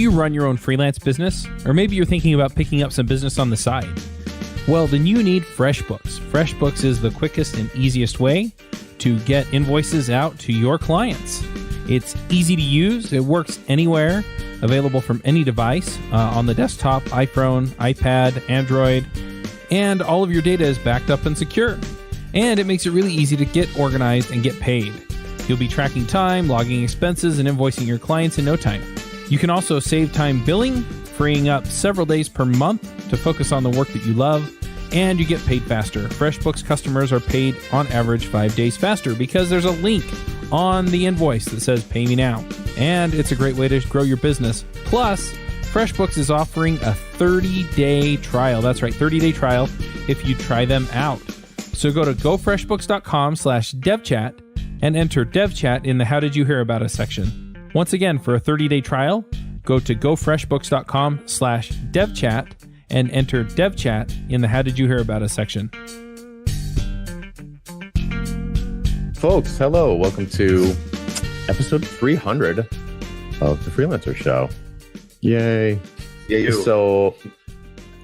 you run your own freelance business? Or maybe you're thinking about picking up some business on the side? Well, then you need FreshBooks. FreshBooks is the quickest and easiest way to get invoices out to your clients. It's easy to use. It works anywhere, available from any device on the desktop, iPhone, iPad, Android, and all of your data is backed up and secure. And it makes it really easy to get organized and get paid. You'll be tracking time, logging expenses, and invoicing your clients in no time. You can also save time billing, freeing up several days per month to focus on the work that you love, and you get paid faster. FreshBooks customers are paid on average 5 days faster because there's a link on the invoice that says pay me now. And it's a great way to grow your business. Plus, FreshBooks is offering a 30-day trial. That's right, 30-day trial if you try them out. So go to gofreshbooks.com/devchat and enter devchat in the How Did You Hear About Us section. Once again, for a 30-day trial, go to gofreshbooks.com/devchat and enter devchat in the How Did You Hear About Us section. Folks, hello. Welcome to episode 300 of the Freelancer Show. Yay. Yeah, so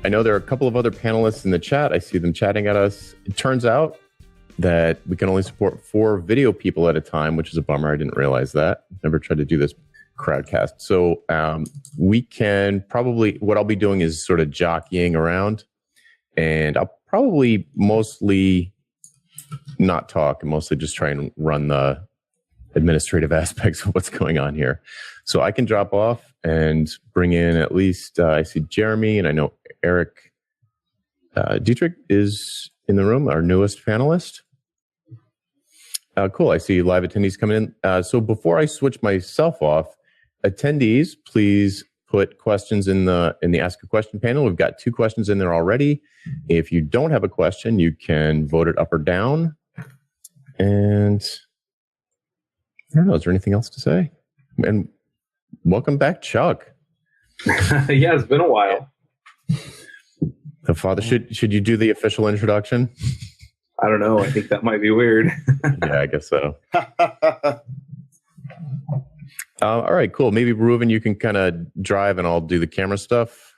I know there are a couple of other panelists in the chat. I see them chatting at us. It turns out that we can only support 4 video people at a time, which is a bummer. I didn't realize that. Never tried to do this crowdcast. So we can probably, what I'll be doing is sort of jockeying around, and I'll probably mostly not talk and mostly just try and run the administrative aspects of what's going on here. So I can drop off and bring in at least, I see Jeremy, and I know Eric. Dietrich is in the room, our newest panelist. Cool, I see live attendees coming in. So before I switch myself off, attendees, please put questions in the Ask a Question panel. We've got 2 questions in there already. If you don't have a question, you can vote it up or down. And I don't know, is there anything else to say? And welcome back, Chuck. Yeah, it's been a while. The father, should you do the official introduction? I don't know. I think that might be weird. Yeah, I guess so. All right, cool. Maybe Rueven, you can kind of drive and I'll do the camera stuff.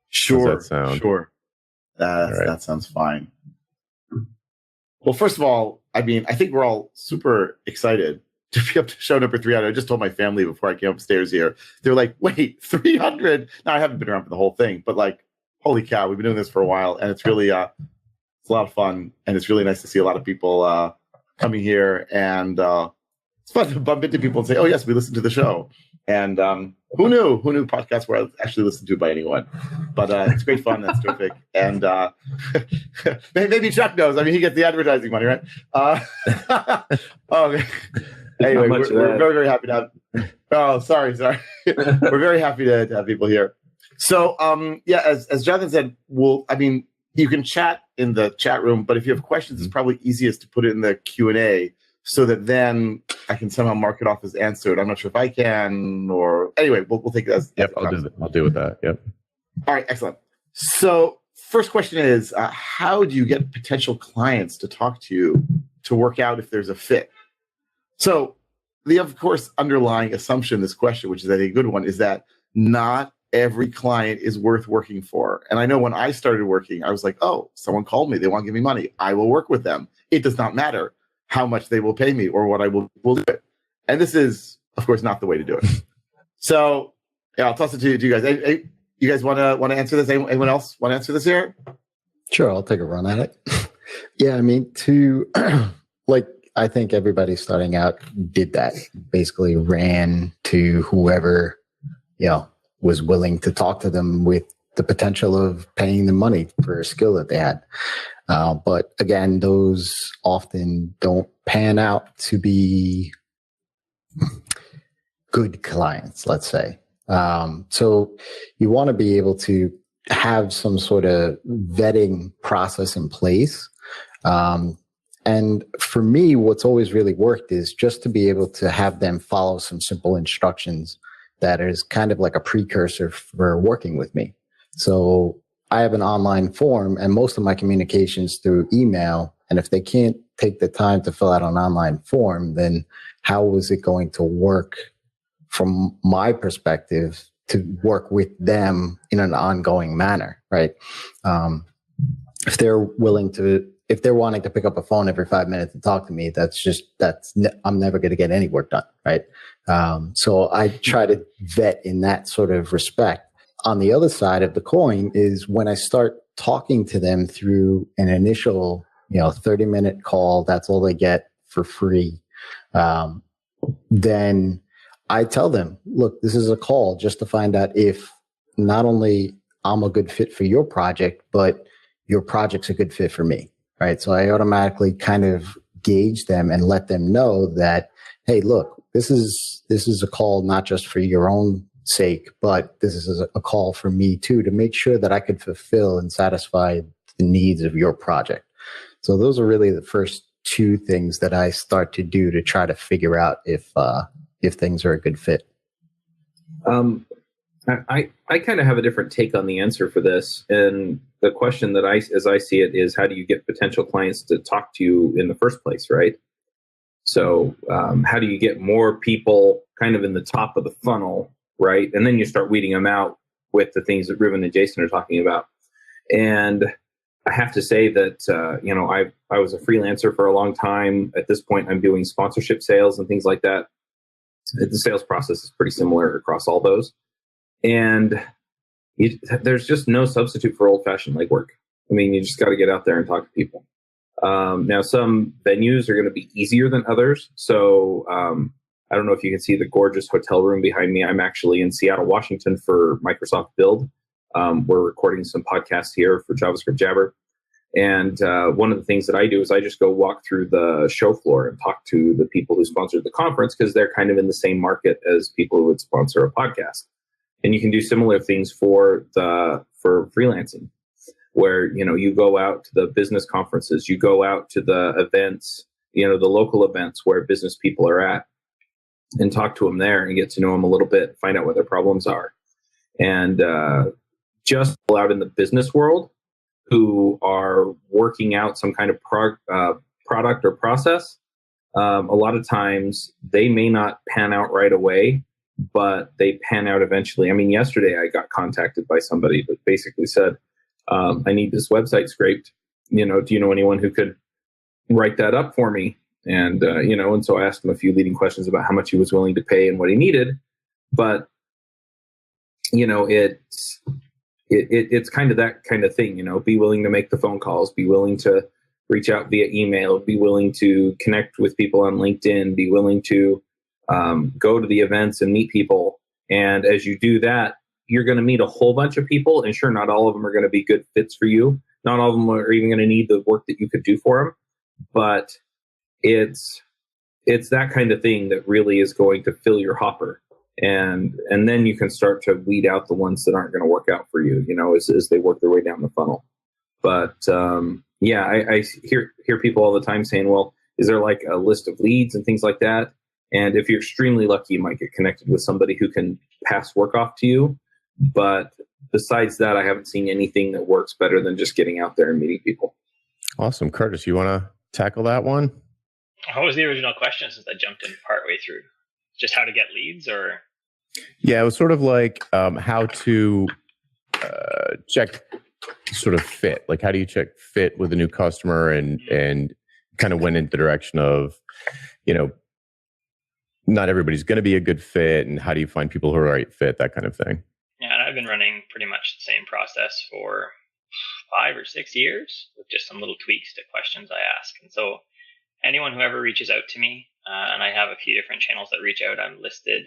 Sure. How's that sound? Sure. That sounds fine. Well, first of all, I mean, I think we're all super excited to be up to show number 300. I just told my family before I came upstairs here. They're like, wait, 300? Now, I haven't been around for the whole thing, but like, holy cow, we've been doing this for a while, and it's really it's a lot of fun, and it's really nice to see a lot of people coming here, and it's fun to bump into people and say, oh, yes, we listened to the show. And who knew podcasts were actually listened to by anyone? But it's great fun. That's terrific. And maybe Chuck knows. I mean, he gets the advertising money, right? Anyway, we're very, very happy to have. Oh, sorry. We're very happy to have people here. So, yeah, as Jonathan said, you can chat in the chat room, but if you have questions, it's probably easiest to put it in the Q&A so that then I can somehow mark it off as answered. I'm not sure if I can, or anyway, we'll take it as. Yep, I'll do with that. Yep. All right, excellent. So, first question is, how do you get potential clients to talk to you to work out if there's a fit? So, the of course underlying assumption in this question, which is I think a good one, is that not every client is worth working for. And I know when I started working, I was like, oh, someone called me, they want to give me money, I will work with them. It does not matter how much they will pay me or what I will do it. And this is, of course, not the way to do it. So, yeah, I'll toss it to you guys. Hey, you guys want to answer this? Anyone else want to answer this here? Sure, I'll take a run at it. Yeah, I mean, I think everybody starting out did that. Basically ran to whoever, was willing to talk to them with the potential of paying them money for a skill that they had. But again, those often don't pan out to be good clients, let's say. So you want to be able to have some sort of vetting process in place. And for me, what's always really worked is just to be able to have them follow some simple instructions that is kind of like a precursor for working with me. So I have an online form and most of my communications through email. And if they can't take the time to fill out an online form, then how is it going to work from my perspective to work with them in an ongoing manner, right? If they're wanting to pick up a phone every 5 minutes and talk to me, I'm never going to get any work done, right? So I try to vet in that sort of respect. On the other side of the coin is when I start talking to them through an initial, 30-minute call, that's all they get for free. Then I tell them, look, this is a call just to find out if not only I'm a good fit for your project, but your project's a good fit for me, right? So I automatically kind of gauge them and let them know that, hey, look, this is a call not just for your own sake, but this is a call for me too, to make sure that I could fulfill and satisfy the needs of your project. So those are really the first two things that I start to do to try to figure out if things are a good fit. I kind of have a different take on the answer for this. And the question that as I see it is, how do you get potential clients to talk to you in the first place, right? So how do you get more people kind of in the top of the funnel, right? And then you start weeding them out with the things that Rueven and Jason are talking about. And I have to say that, I was a freelancer for a long time. At this point, I'm doing sponsorship sales and things like that. The sales process is pretty similar across all those. And there's just no substitute for old-fashioned legwork. I mean, you just got to get out there and talk to people. Now, some venues are going to be easier than others. So I don't know if you can see the gorgeous hotel room behind me. I'm actually in Seattle, Washington for Microsoft Build. We're recording some podcasts here for JavaScript Jabber. And one of the things that I do is I just go walk through the show floor and talk to the people who sponsored the conference, because they're kind of in the same market as people who would sponsor a podcast. And you can do similar things for freelancing, where, you go out to the business conferences, you go out to the events, the local events where business people are at, and talk to them there and get to know them a little bit, find out what their problems are. And just out in the business world who are working out some kind of product or process, a lot of times they may not pan out right away, but they pan out eventually. I mean, yesterday I got contacted by somebody that basically said, I need this website scraped. Do you know anyone who could write that up for me? And, and so I asked him a few leading questions about how much he was willing to pay and what he needed. But, it's kind of that kind of thing, be willing to make the phone calls, be willing to reach out via email, be willing to connect with people on LinkedIn, be willing to go to the events and meet people. And as you do that, you're going to meet a whole bunch of people. And sure, not all of them are going to be good fits for you. Not all of them are even going to need the work that you could do for them. But it's that kind of thing that really is going to fill your hopper. And then you can start to weed out the ones that aren't going to work out for you, as they work their way down the funnel. But I hear people all the time saying, well, is there like a list of leads and things like that? And if you're extremely lucky, you might get connected with somebody who can pass work off to you. But besides that, I haven't seen anything that works better than just getting out there and meeting people. Awesome. Curtis, you want to tackle that one? What was the original question, since I jumped in partway through? Just how to get leads, or? Yeah, it was sort of like how to check sort of fit. Like, how do you check fit with a new customer, and kind of went in the direction of, not everybody's going to be a good fit, and how do you find people who are the right fit, that kind of thing. Yeah, and I've been running pretty much the same process for 5 or 6 years, with just some little tweaks to questions I ask. And so anyone who ever reaches out to me, and I have a few different channels that reach out, I'm listed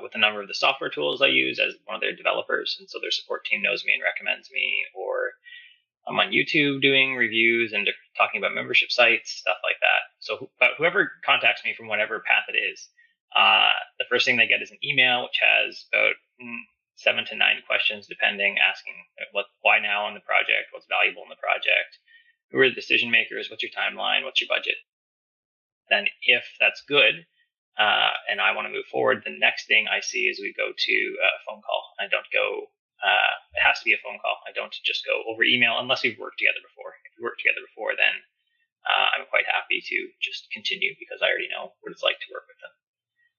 with a number of the software tools I use as one of their developers. And so their support team knows me and recommends me, or I'm on YouTube doing reviews and talking about membership sites, stuff like that. So but whoever contacts me from whatever path it is, the first thing they get is an email, which has about 7 to 9 questions, depending, asking why now on the project, what's valuable in the project, who are the decision makers, what's your timeline, what's your budget. Then if that's good, and I want to move forward, the next thing I see is we go to a phone call. I don't go, it has to be a phone call. I don't just go over email unless we've worked together before. If we worked together before, then I'm quite happy to just continue, because I already know what it's like to work with them.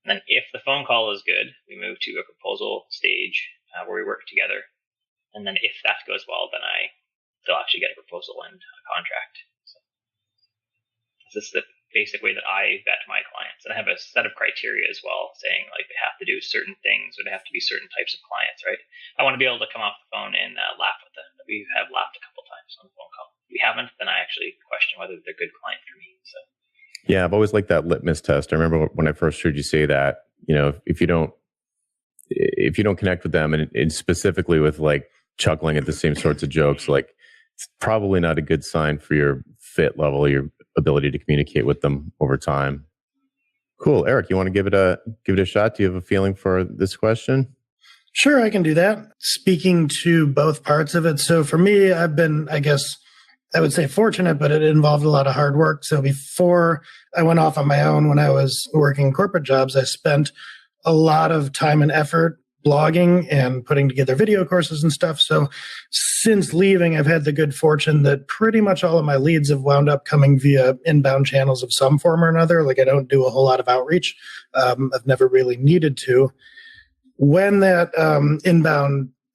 And then if the phone call is good, we move to a proposal stage, where we work together. And then if that goes well, then they'll actually get a proposal and a contract. So this is the basic way that I vet my clients. And I have a set of criteria as well, saying like they have to do certain things or they have to be certain types of clients, right? I want to be able to come off the phone and laugh with them. We have laughed a couple times on the phone call. If we haven't, then I actually question whether they're a good client for me. So yeah, I've always liked that litmus test. I remember when I first heard you say that, if you don't connect with them and specifically with like chuckling at the same sorts of jokes, like it's probably not a good sign for your fit level, your ability to communicate with them over time. Cool. Eric, you want to give it a shot? Do you have a feeling for this question? Sure, I can do that. Speaking to both parts of it. So for me, I've been, I guess, I would say fortunate, but it involved a lot of hard work. So before I went off on my own, when I was working corporate jobs, I spent a lot of time and effort blogging and putting together video courses and stuff. So since leaving, I've had the good fortune that pretty much all of my leads have wound up coming via inbound channels of some form or another. Like I don't do a whole lot of outreach. I've never really needed to. When that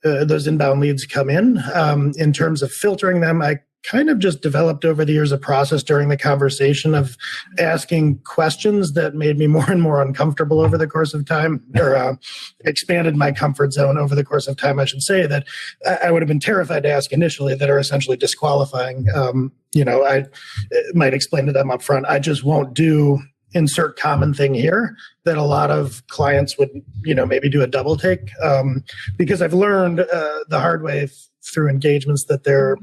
those inbound leads come in terms of filtering them, I kind of just developed over the years a process during the conversation of asking questions that made me more and more uncomfortable over the course of time, or expanded my comfort zone over the course of time, I should say, that I would have been terrified to ask initially, that are essentially disqualifying. I might explain to them up front, I just won't do insert common thing here, that a lot of clients would, maybe do a double take, because I've learned the hard way through engagements that there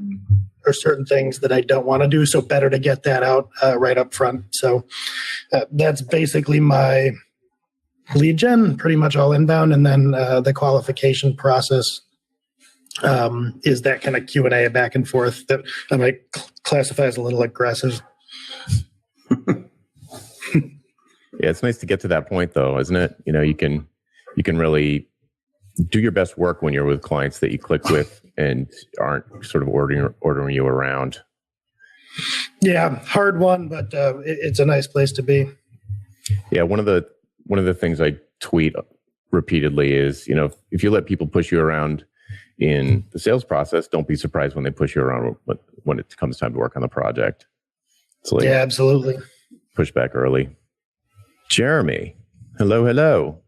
are certain things that I don't want to do. So better to get that out right up front. So that's basically my lead gen, pretty much all inbound. And then the qualification process is that kind of Q&A back and forth that I might classify as a little aggressive. Yeah, it's nice to get to that point, though, isn't it? You can really do your best work when you're with clients that you click with and aren't sort of ordering you around. Yeah, hard one, but it's a nice place to be. Yeah, one of the things I tweet repeatedly is, if you let people push you around in the sales process, don't be surprised when they push you around when it comes time to work on the project. So yeah, absolutely. Push back early. Jeremy, hello.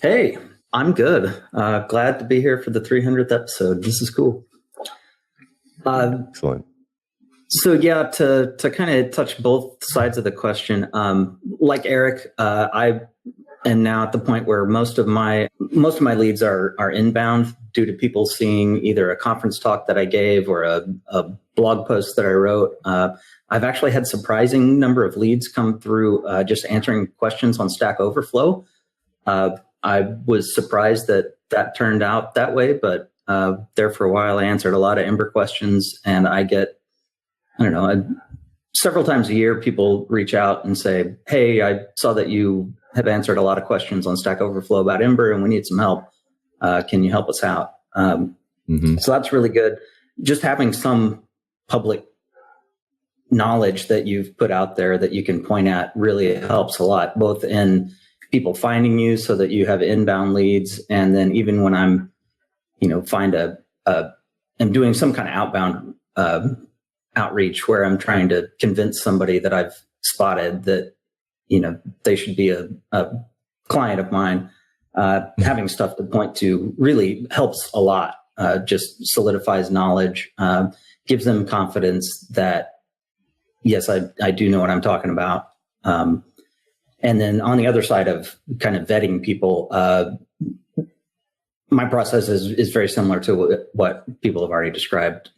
Hey, I'm good. Glad to be here for the 300th episode. This is cool. Excellent. So yeah, to kind of touch both sides of the question, like Eric, I am now at the point where most of my leads are inbound due to people seeing either a conference talk that I gave or a blog post that I wrote. I've actually had surprising number of leads come through just answering questions on Stack Overflow. I was surprised that turned out that way, but there for a while I answered a lot of Ember questions, and I get, several times a year people reach out and say, hey, I saw that you have answered a lot of questions on Stack Overflow about Ember and we need some help. Can you help us out? So that's really good. Just having some public knowledge that you've put out there that you can point at really helps a lot, both in people finding you so that you have inbound leads. And then even when I'm, I'm doing some kind of outbound outreach where I'm trying to convince somebody that I've spotted that, they should be a client of mine, having stuff to point to really helps a lot. Just solidifies knowledge, gives them confidence that, yes, I do know what I'm talking about. And then on the other side of kind of vetting people, my process is very similar to what people have already described,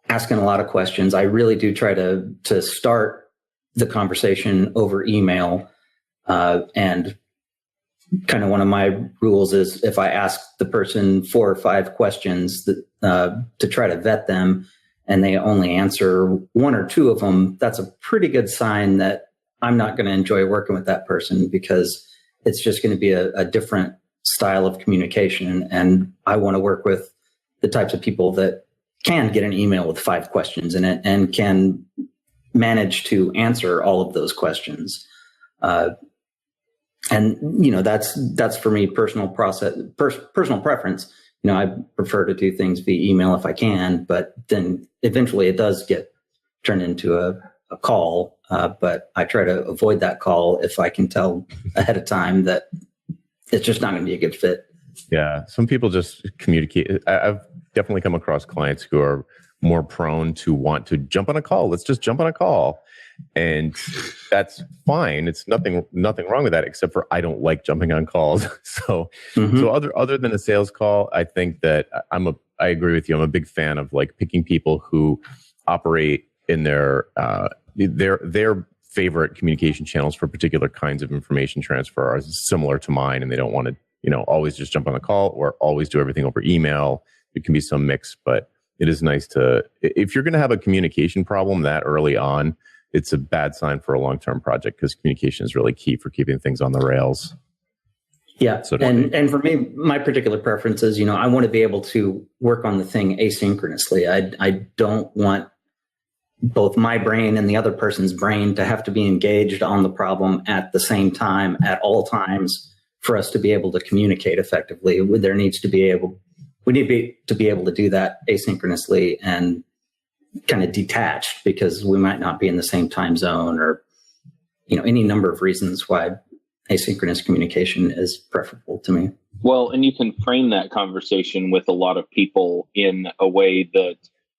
asking a lot of questions. I really do try to start the conversation over email. And kind of one of my rules is if I ask the person 4 or 5 questions to try to vet them and they only answer 1 or 2 of them, that's a pretty good sign that I'm not going to enjoy working with that person, because it's just going to be a different style of communication. And I want to work with the types of people that can get an email with 5 questions in it and can manage to answer all of those questions. And, that's for me, personal preference. I prefer to do things via email if I can, but then eventually it does get turned into a call. But I try to avoid that call if I can tell ahead of time that it's just not going to be a good fit. Yeah. Some people just communicate. I've definitely come across clients who are more prone to want to jump on a call. Let's just jump on a call. And that's fine. It's nothing wrong with that, except for I don't like jumping on calls. So other than a sales call, I think that I agree with you. I'm a big fan of like picking people who operate in their favorite communication channels for particular kinds of information transfer are similar to mine, and they don't want to, always just jump on a call or always do everything over email. It can be some mix, but it is nice if you're going to have a communication problem that early on, it's a bad sign for a long-term project, because communication is really key for keeping things on the rails. Yeah. And for me, my particular preference is, I want to be able to work on the thing asynchronously. I don't want both my brain and the other person's brain to have to be engaged on the problem at the same time at all times for us to be able to communicate effectively. We need to be able to do that asynchronously and kind of detached, because we might not be in the same time zone, or any number of reasons why asynchronous communication is preferable to me. Well, and you can frame that conversation with a lot of people in a way that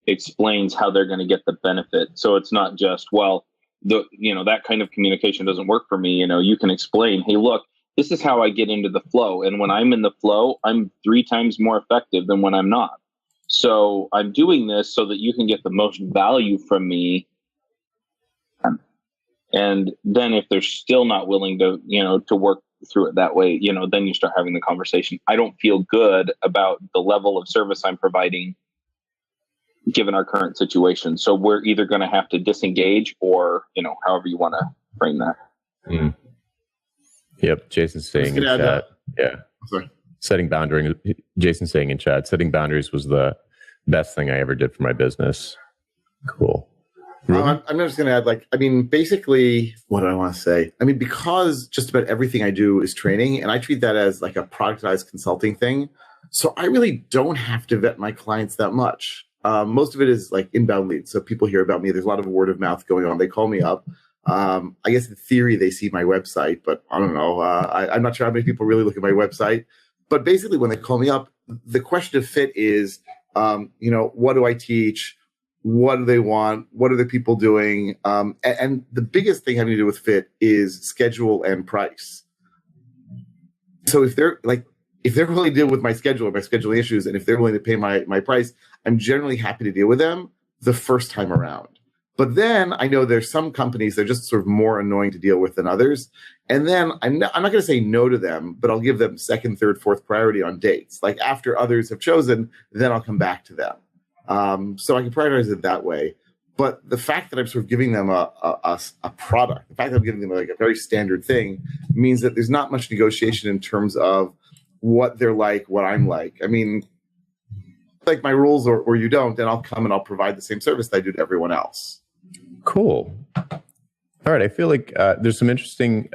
explains how they're going to get the benefit. So it's not just, that kind of communication doesn't work for me. You can explain, hey, look, this is how I get into the flow. And when I'm in the flow, I'm 3 times more effective than when I'm not. So I'm doing this so that you can get the most value from me. And then if they're still not willing to, to work through it that way, then you start having the conversation. I don't feel good about the level of service I'm providing given our current situation. So we're either going to have to disengage, or, however you want to frame that. Mm. Yep. Jason's saying in chat. Yeah. Sorry. Setting boundaries. Jason's saying in chat, setting boundaries was the best thing I ever did for my business. Cool. I'm just going to add, basically, what do I want to say? Because just about everything I do is training, and I treat that as like a productized consulting thing. So I really don't have to vet my clients that much. Most of it is like inbound leads. So people hear about me. There's a lot of word of mouth going on. They call me up. I guess in theory, they see my website, but I don't know. I'm not sure how many people really look at my website. But basically, when they call me up, the question of fit is, what do I teach? What do they want? What are the people doing? And the biggest thing having to do with fit is schedule and price. So if they're willing to deal with my schedule, my scheduling issues, and if they're willing to pay my price, I'm generally happy to deal with them the first time around. But then I know there's some companies that are just sort of more annoying to deal with than others. And then I'm not going to say no to them, but I'll give them second, third, fourth priority on dates. Like after others have chosen, then I'll come back to them. So I can prioritize it that way. But the fact that I'm sort of giving them a product, the fact that I'm giving them like a very standard thing, means that there's not much negotiation in terms of what they're like, what I'm like. Like my rules or you don't, then I'll come and I'll provide the same service that I do to everyone else. Cool. All right. I feel like there's some interesting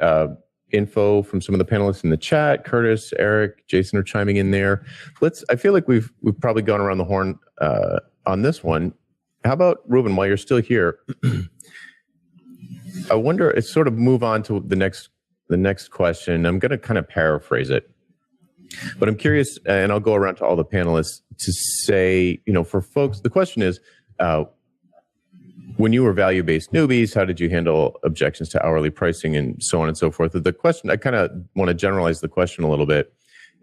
info from some of the panelists in the chat. Curtis, Eric, Jason are chiming in there. I feel like we've probably gone around the horn on this one. How about Rueven, while you're still here? I wonder, it's sort of move on to the next question. I'm going to kind of paraphrase it, but I'm curious, and I'll go around to all the panelists to say, for folks, the question is, when you were value-based newbies, how did you handle objections to hourly pricing and so on and so forth? The question, I kind of want to generalize the question a little bit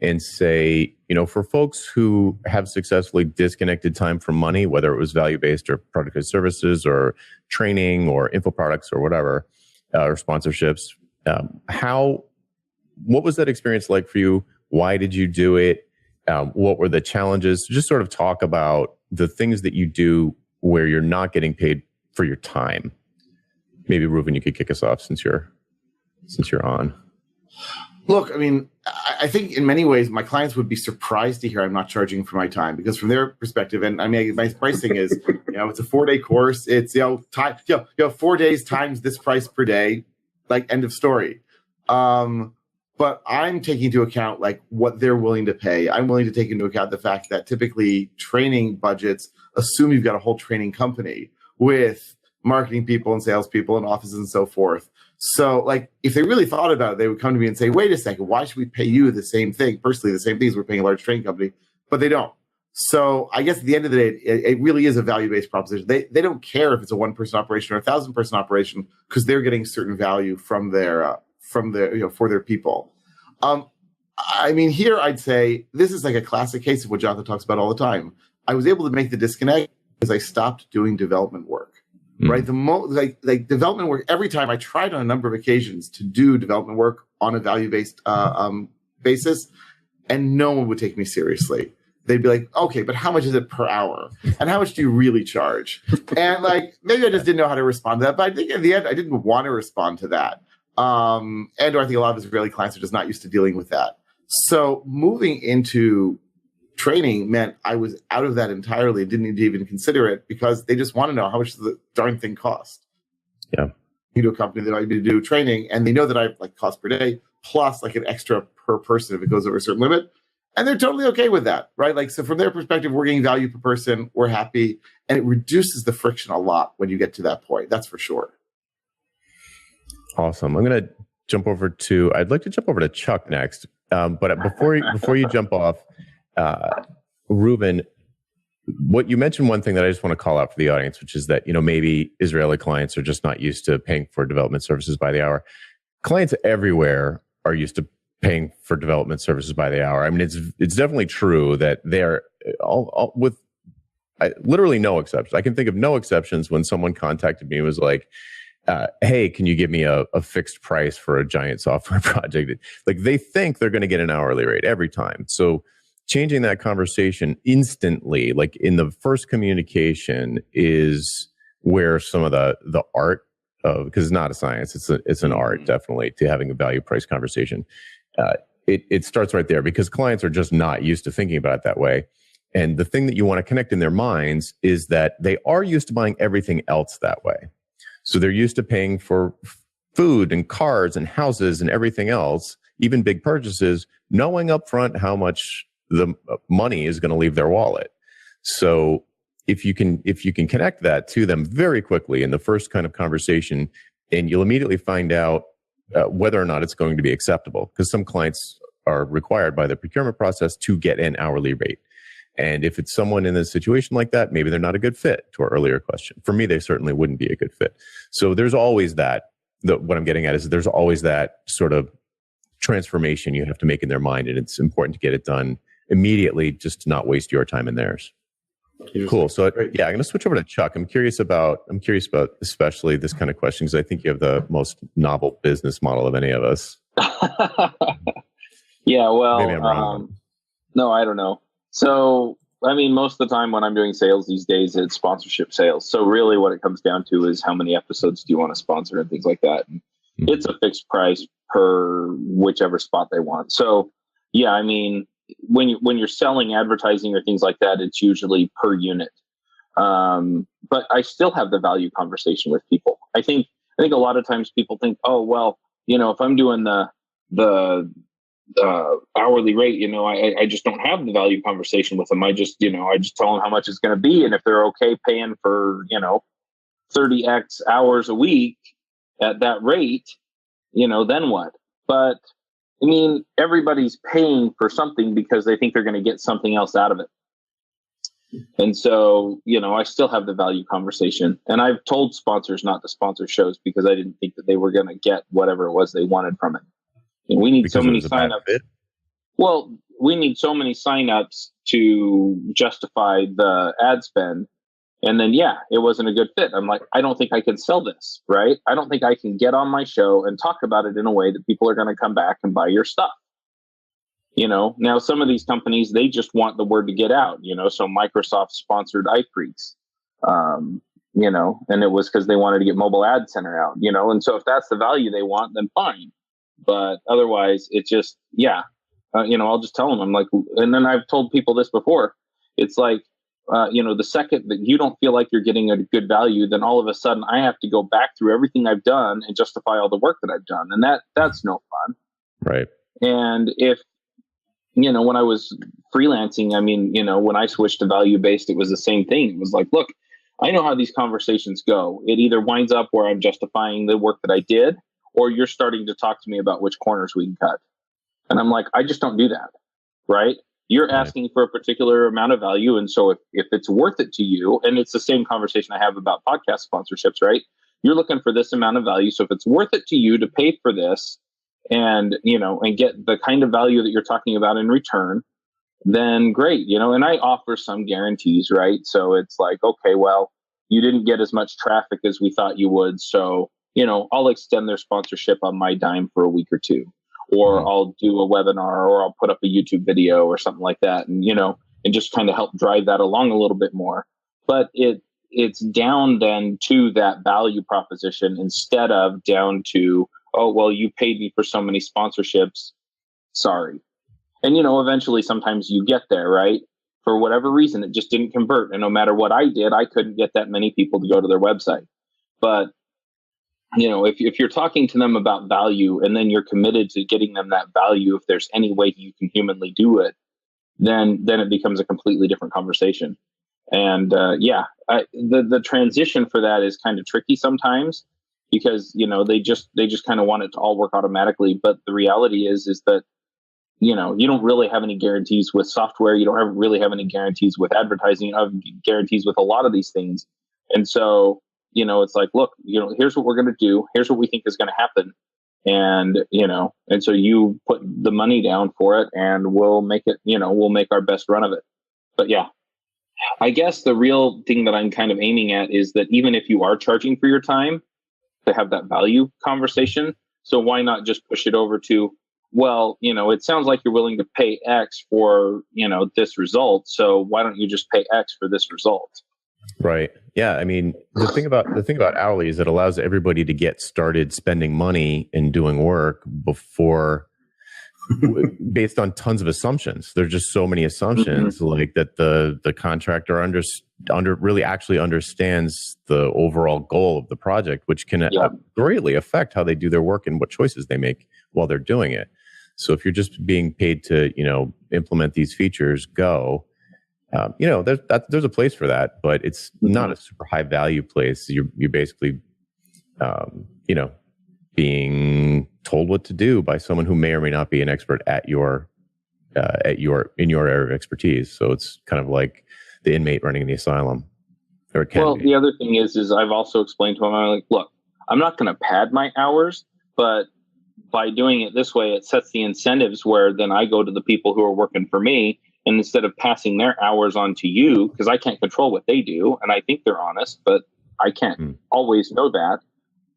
and say, for folks who have successfully disconnected time from money, whether it was value-based or productized services or training or info products or whatever, or sponsorships, what was that experience like for you? Why did you do it? What were the challenges? Just sort of talk about the things that you do where you're not getting paid for your time. Maybe Rueven, you could kick us off since you're on. Look, I think in many ways my clients would be surprised to hear I'm not charging for my time, because from their perspective, and my pricing is, it's a 4-day course. It's 4 days times this price per day, like end of story. but I'm taking into account like what they're willing to pay. I'm willing to take into account the fact that typically training budgets assume you've got a whole training company with marketing people and salespeople and offices and so forth. So like if they really thought about it, they would come to me and say, wait a second, why should we pay you the same thing? Personally, the same thing as we're paying a large training company, but they don't. So I guess at the end of the day, it really is a value-based proposition. They don't care if it's a 1-person operation or a 1,000-person operation because they're getting certain value from their for their people. I mean, here I'd say this is like a classic case of what Jonathan talks about all the time. I was able to make the disconnect because I stopped doing development work. Right, like development work. Every time I tried on a number of occasions to do development work on a value-based basis, and no one would take me seriously. They'd be like, "Okay, but how much is it per hour? And how much do you really charge?" And like maybe I just didn't know how to respond to that. But I think in the end, I didn't want to respond to that. And I think a lot of Israeli clients are just not used to dealing with that. So moving into training meant I was out of that entirely, didn't need to even consider it because they just want to know how much does the darn thing cost. Yeah. You do a company that I need to do training and they know that I have like cost per day plus like an extra per person if it goes over a certain limit. And they're totally okay with that, right? Like, so from their perspective, we're getting value per person, we're happy, and it reduces the friction a lot when you get to that point. That's for sure. Awesome. I'd like to jump over to Chuck next. But before you jump off, Rueven, what you mentioned, one thing that I just want to call out for the audience, which is that, maybe Israeli clients are just not used to paying for development services by the hour. Clients everywhere are used to paying for development services by the hour. I mean, it's definitely true that they're all with literally no exceptions. I can think of no exceptions when someone contacted me and was like, hey, can you give me a fixed price for a giant software project? Like they think they're going to get an hourly rate every time. So changing that conversation instantly, like in the first communication, is where some of the art of, because it's not a science, it's an art, definitely, to having a value price conversation. It starts right there because clients are just not used to thinking about it that way. And the thing that you want to connect in their minds is that they are used to buying everything else that way. So they're used to paying for food and cars and houses and everything else, even big purchases, knowing upfront how much the money is going to leave their wallet. So if you can connect that to them very quickly in the first kind of conversation, and you'll immediately find out whether or not it's going to be acceptable, because some clients are required by the procurement process to get an hourly rate. And if it's someone in a situation like that, maybe they're not a good fit, to our earlier question. For me, they certainly wouldn't be a good fit. So there's always that. What I'm getting at is there's always that sort of transformation you have to make in their mind, and it's important to get it done immediately, just to not waste your time and theirs. Cool. So yeah, I'm going to switch over to Chuck. I'm curious about especially this kind of question, because I think you have the most novel business model of any of us. Yeah. Well, maybe I'm wrong. No, I don't know. So, I mean, most of the time when I'm doing sales these days, it's sponsorship sales. So really what it comes down to is how many episodes do you want to sponsor and things like that. And it's a fixed price per whichever spot they want. So yeah, I mean, when you're selling advertising or things like that, it's usually per unit. But I still have the value conversation with people. I think a lot of times people think, oh, well, if I'm doing the hourly rate, I just don't have the value conversation with them. I just tell them how much it's going to be. And if they're okay paying for, 30x hours a week at that rate, then what? But I mean, everybody's paying for something because they think they're going to get something else out of it. And so, I still have the value conversation, and I've told sponsors not to sponsor shows because I didn't think that they were going to get whatever it was they wanted from it. And we need because so many signups. Well, we need so many signups to justify the ad spend. And then, it wasn't a good fit. I'm like, I don't think I can sell this, right? I don't think I can get on my show and talk about it in a way that people are going to come back and buy your stuff. Now some of these companies, they just want the word to get out, so Microsoft sponsored iFreaks, and it was because they wanted to get mobile ad center out, and so if that's the value they want, then fine. But otherwise it's just, I'll just tell them, I'm like, and then I've told people this before. It's like, the second that you don't feel like you're getting a good value, then all of a sudden I have to go back through everything I've done and justify all the work that I've done. And that's no fun. Right. And if, when I was freelancing, I mean, when I switched to value-based, it was the same thing. It was like, look, I know how these conversations go. It either winds up where I'm justifying the work that I did, or you're starting to talk to me about which corners we can cut. And I'm like, I just don't do that, right? You're asking for a particular amount of value. And so if it's worth it to you, and it's the same conversation I have about podcast sponsorships, right? You're looking for this amount of value. So if it's worth it to you to pay for this and, and get the kind of value that you're talking about in return, then great, and I offer some guarantees, right? So it's like, okay, well, you didn't get as much traffic as we thought you would. So, I'll extend their sponsorship on my dime for a week or two, or I'll do a webinar, or I'll put up a YouTube video or something like that. And, and just kind of help drive that along a little bit more. But it's down then to that value proposition instead of down to, oh, well, you paid me for so many sponsorships. Sorry. And, eventually sometimes you get there, right? For whatever reason, it just didn't convert. And no matter what I did, I couldn't get that many people to go to their website. But, if you're talking to them about value and then you're committed to getting them that value, if there's any way you can humanly do it, then it becomes a completely different conversation. And the transition for that is kind of tricky sometimes because, they just kind of want it to all work automatically. But the reality is that, you don't really have any guarantees with software. You don't really have any guarantees with advertising. You have guarantees with a lot of these things. And so, it's like, look, here's what we're going to do. Here's what we think is going to happen. And, and so you put the money down for it and we'll make it, we'll make our best run of it. But yeah, I guess the real thing that I'm kind of aiming at is that even if you are charging for your time to have that value conversation, so why not just push it over to, well, it sounds like you're willing to pay X for, this result. So why don't you just pay X for this result? Right. Yeah. I mean, the thing about hourly is it allows everybody to get started spending money and doing work before, based on tons of assumptions. There's just so many assumptions, like that the contractor really actually understands the overall goal of the project, which can greatly affect how they do their work and what choices they make while they're doing it. So if you're just being paid to, implement these features, there's a place for that, but it's not a super high value place. You're basically, being told what to do by someone who may or may not be an expert in your area of expertise. So it's kind of like the inmate running the asylum. Or it can be. The other thing is I've also explained to him, I'm like, look, I'm not going to pad my hours, but by doing it this way, it sets the incentives where then I go to the people who are working for me. And instead of passing their hours on to you, because I can't control what they do, and I think they're honest, but I can't always know that.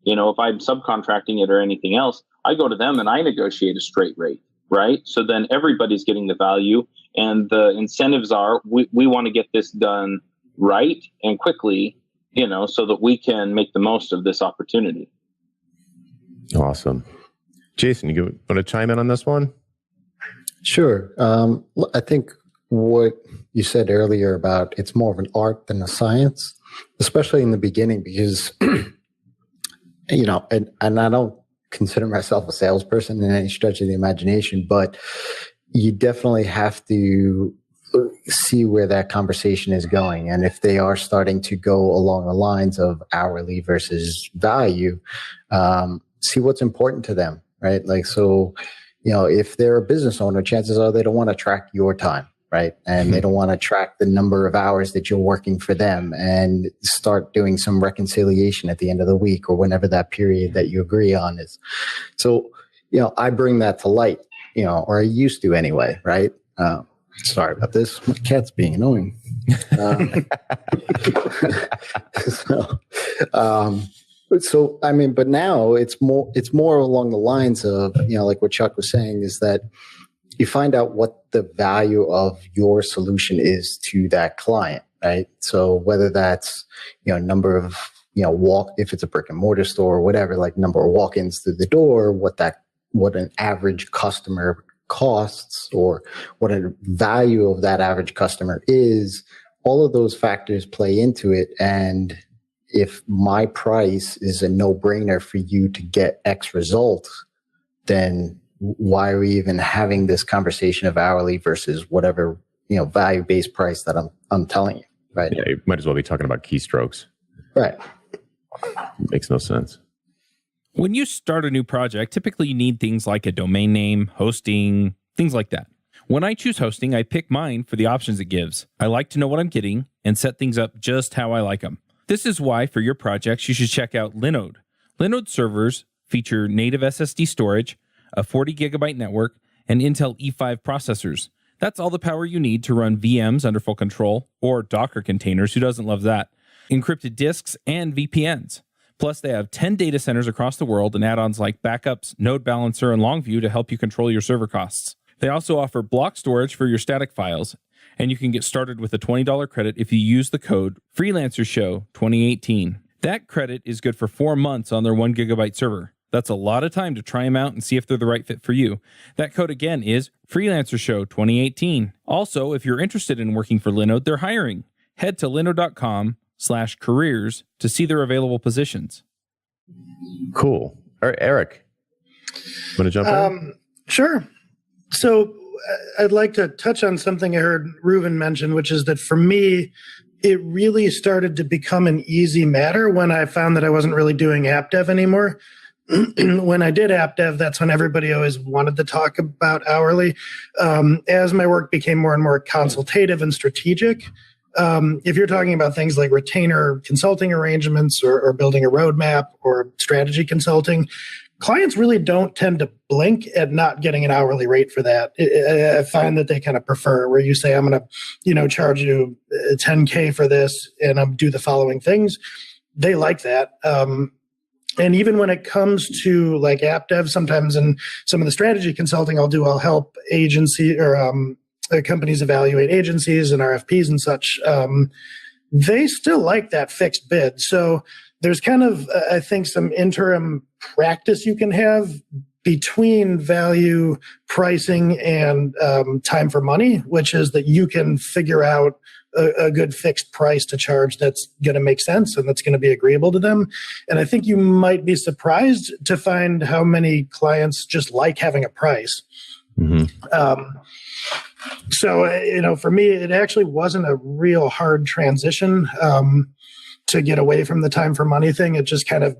If I'm subcontracting it or anything else, I go to them and I negotiate a straight rate, right? So then everybody's getting the value, and the incentives are we want to get this done right and quickly, so that we can make the most of this opportunity. Awesome. Jason, you want to chime in on this one? Sure. I think what you said earlier about it's more of an art than a science, especially in the beginning, because, and I don't consider myself a salesperson in any stretch of the imagination, but you definitely have to see where that conversation is going. And if they are starting to go along the lines of hourly versus value, see what's important to them, right? Like, so, if they're a business owner, chances are they don't want to track your time, right? And they don't want to track the number of hours that you're working for them and start doing some reconciliation at the end of the week or whenever that period that you agree on is. So, I bring that to light, or I used to anyway, right? Sorry about this. My cat's being annoying. So, I mean, but now it's more along the lines of, like what Chuck was saying, is that you find out what the value of your solution is to that client, right? So whether that's, number of, if it's a brick and mortar store or whatever, like number of walk-ins through the door, what an average customer costs or what a value of that average customer is, all of those factors play into it. And if my price is a no-brainer for you to get X results, then why are we even having this conversation of hourly versus whatever, value-based price that I'm telling you, right? Yeah, you might as well be talking about keystrokes. Right. Makes no sense. When you start a new project, typically you need things like a domain name, hosting, things like that. When I choose hosting, I pick mine for the options it gives. I like to know what I'm getting and set things up just how I like them. This is why, for your projects, you should check out Linode. Linode servers feature native SSD storage, a 40 gigabyte network, and Intel E5 processors. That's all the power you need to run VMs under full control, or Docker containers, who doesn't love that, encrypted disks, and VPNs. Plus, they have 10 data centers across the world and add-ons like backups, Node Balancer, and Longview to help you control your server costs. They also offer block storage for your static files, and you can get started with a $20 credit if you use the code Freelancer Show 2018. That credit is good for 4 months on their 1 gigabyte server. That's a lot of time to try them out and see if they're the right fit for you. That code again is Freelancer Show 2018. Also, if you're interested in working for Linode, they're hiring. Head to linode.com/careers to see their available positions. Cool. All right, Eric, want to jump in? Sure. So I'd like to touch on something I heard Rueven mention, which is that for me, it really started to become an easy matter when I found that I wasn't really doing app dev anymore. When I did app dev, that's when everybody always wanted to talk about hourly. As my work became more and more consultative and strategic, if you're talking about things like retainer consulting arrangements or building a roadmap or strategy consulting, clients really don't tend to blink at not getting an hourly rate for that. I find that they kind of prefer where you say, I'm going to, charge you $10K for this and I'm do the following things. They like that. And even when it comes to like app dev, sometimes in some of the strategy consulting I'll help agency or companies evaluate agencies and RFPs and such. They still like that fixed bid. So there's kind of, I think, some interim practice you can have between value pricing and time for money, which is that you can figure out a good fixed price to charge that's going to make sense and that's going to be agreeable to them. And I think you might be surprised to find how many clients just like having a price. Mm-hmm. So, for me, it actually wasn't a real hard transition to get away from the time for money thing. It just kind of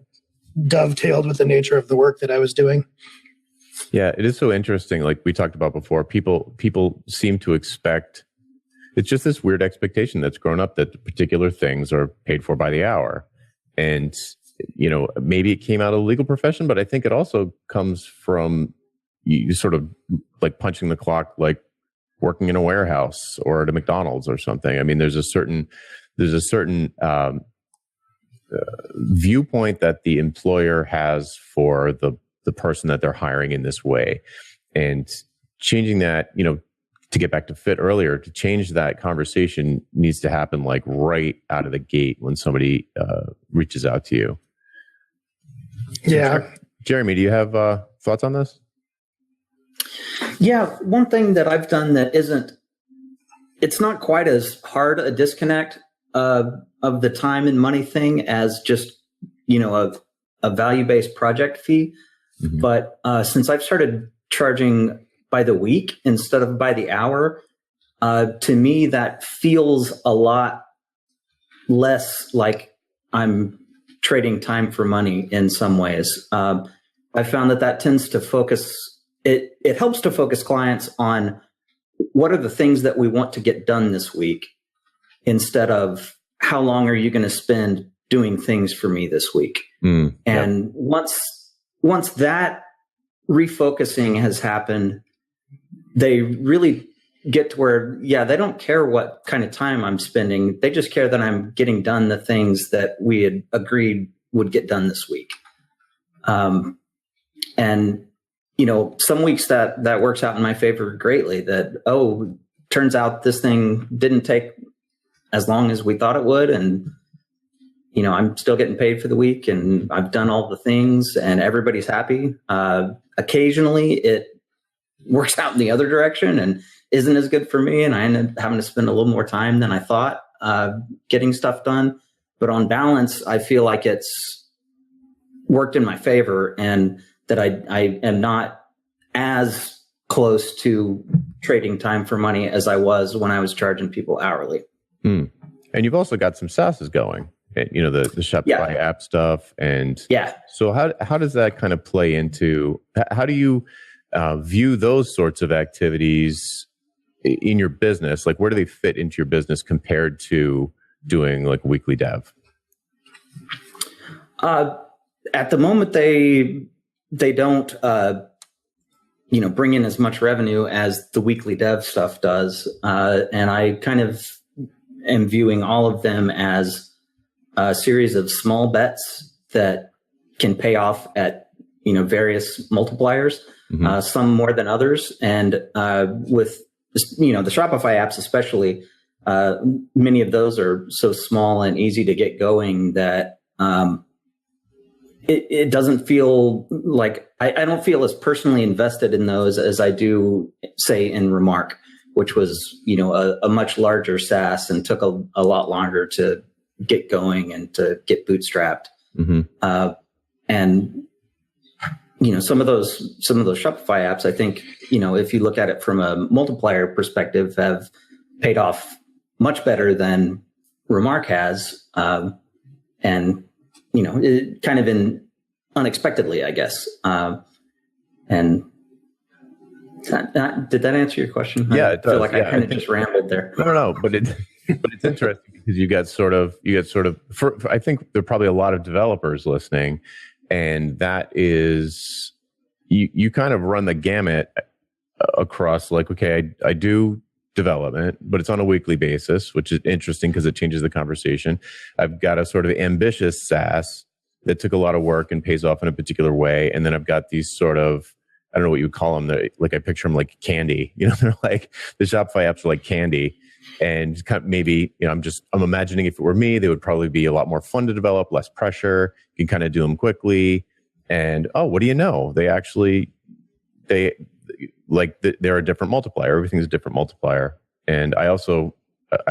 dovetailed with the nature of the work that I was doing. Yeah, it is so interesting. Like we talked about before, people seem to expect, it's just this weird expectation that's grown up that particular things are paid for by the hour. And, maybe it came out of the legal profession, but I think it also comes from you sort of like punching the clock, like working in a warehouse or at a McDonald's or something. I mean, there's a certain viewpoint that the employer has for the person that they're hiring in this way, and changing that, to get back to Fit earlier, to change that conversation needs to happen like right out of the gate when somebody reaches out to you. Yeah. So, Jeremy, do you have thoughts on this? Yeah, one thing that I've done that it's not quite as hard a disconnect of the time and money thing as just, a value-based project fee. Mm-hmm. But since I've started charging by the week instead of by the hour, to me, that feels a lot less like I'm trading time for money in some ways. I found that tends to focus, it helps to focus clients on what are the things that we want to get done this week instead of how long are you going to spend doing things for me this week? And once that refocusing has happened, they really get to where, they don't care what kind of time I'm spending. They just care that I'm getting done the things that we had agreed would get done this week. And, some weeks that works out in my favor greatly, that, turns out this thing didn't take as long as we thought it would. And, I'm still getting paid for the week and I've done all the things and everybody's happy. Occasionally it works out in the other direction and isn't as good for me. And I end up having to spend a little more time than I thought getting stuff done. But on balance, I feel like it's worked in my favor and that I am not as close to trading time for money as I was when I was charging people hourly. And you've also got some SaaSes going, you know, the Shopify app stuff. And so how does that kind of play into, how do you view those sorts of activities in your business? Like, where do they fit into your business compared to doing like weekly dev? At the moment, they don't, bring in as much revenue as the weekly dev stuff does. And I kind of am viewing all of them as a series of small bets that can pay off at, various multipliers, some more than others. And with, the Shopify apps especially, many of those are so small and easy to get going that it doesn't feel like I don't feel as personally invested in those as I do, say, in Remark, which was, a much larger SaaS and took a lot longer to get going and to get bootstrapped. And, some of those Shopify apps, I think, if you look at it from a multiplier perspective, have paid off much better than Remark has. And, it kind of unexpectedly, I guess. And did that answer your question? Yeah, it does. I feel like I kind of just rambled there. No, but it's interesting because you got sort of, I think there are probably a lot of developers listening, and that is, you kind of run the gamut across like, okay, I do development, but it's on a weekly basis, which is interesting because it changes the conversation. I've got a sort of ambitious SaaS that took a lot of work and pays off in a particular way. And then I've got these sort of, I don't know what you would call them. Like I picture them like candy, they're like the Shopify apps are like candy. And kind of maybe, I'm imagining if it were me, they would probably be a lot more fun to develop, less pressure. You can kind of do them quickly. And, what do you know? They're a different multiplier. Everything's a different multiplier. And I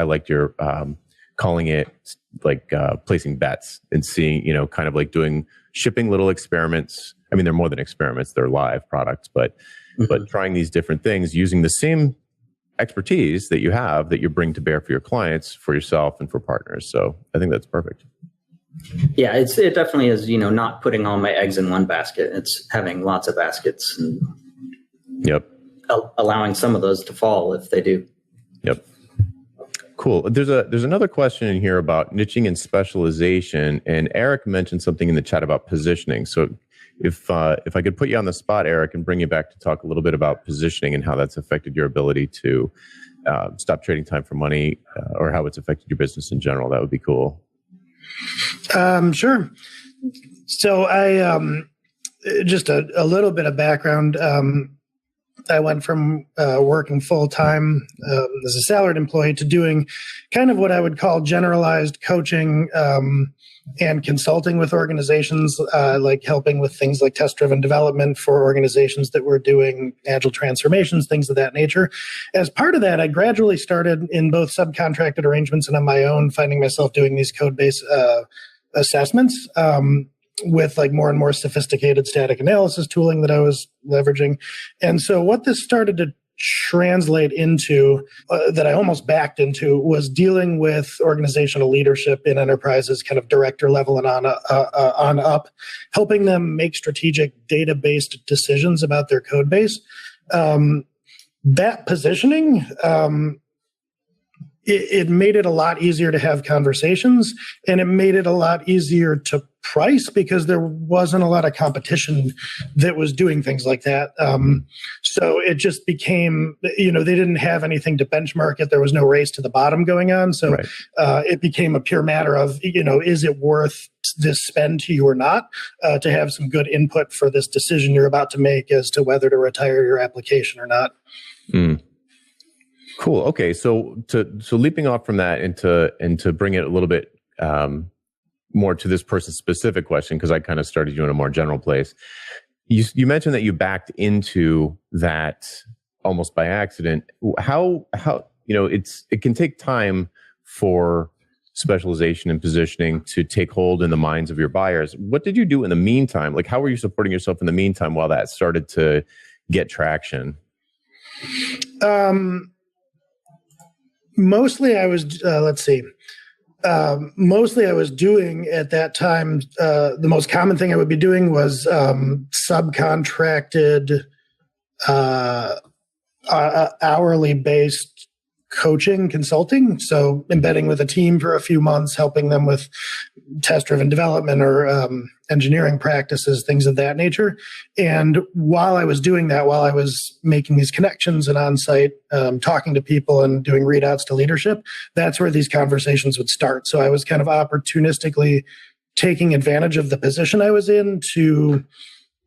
liked your calling it like placing bets and seeing, kind of like shipping little experiments. I mean, they're more than experiments; they're live products. But trying these different things using the same expertise that you bring to bear for your clients, for yourself, and for partners. So I think that's perfect. Yeah, it definitely is. Not putting all my eggs in one basket. It's having lots of baskets and allowing some of those to fall if they do. Yep. Cool. There's another question in here about niching and specialization, and Eric mentioned something in the chat about positioning. So if I could put you on the spot, Eric, and bring you back to talk a little bit about positioning and how that's affected your ability to stop trading time for money, or how it's affected your business in general, that would be cool. Sure. So I just a little bit of background. I went from working full-time as a salaried employee to doing kind of what I would call generalized coaching and consulting with organizations, like helping with things like test-driven development for organizations that were doing agile transformations, things of that nature. As part of that, I gradually started in both subcontracted arrangements and on my own, finding myself doing these code-based assessments. With like more and more sophisticated static analysis tooling that I was leveraging. And so what this started to translate into, that I almost backed into, was dealing with organizational leadership in enterprises, kind of director level and on up, helping them make strategic data-based decisions about their code base. That positioning, it made it a lot easier to have conversations, and it made it a lot easier to price because there wasn't a lot of competition that was doing things like that. So it just became, they didn't have anything to benchmark it. There was no race to the bottom going on. So it became a pure matter of, is it worth this spend to you or not, to have some good input for this decision you're about to make as to whether to retire your application or not. Cool. Okay. So leaping off from that and to bring it a little bit more to this person's specific question, because I kind of started you in a more general place. You mentioned that you backed into that almost by accident. How it can take time for specialization and positioning to take hold in the minds of your buyers. What did you do in the meantime? Like, how were you supporting yourself in the meantime while that started to get traction? Mostly I was, mostly I was doing at that time, the most common thing I would be doing was subcontracted, hourly based coaching, consulting. So embedding with a team for a few months, helping them with test-driven development or engineering practices, things of that nature. And while I was doing that, while I was making these connections and on-site, talking to people and doing readouts to leadership, that's where these conversations would start. So I was kind of opportunistically taking advantage of the position I was in to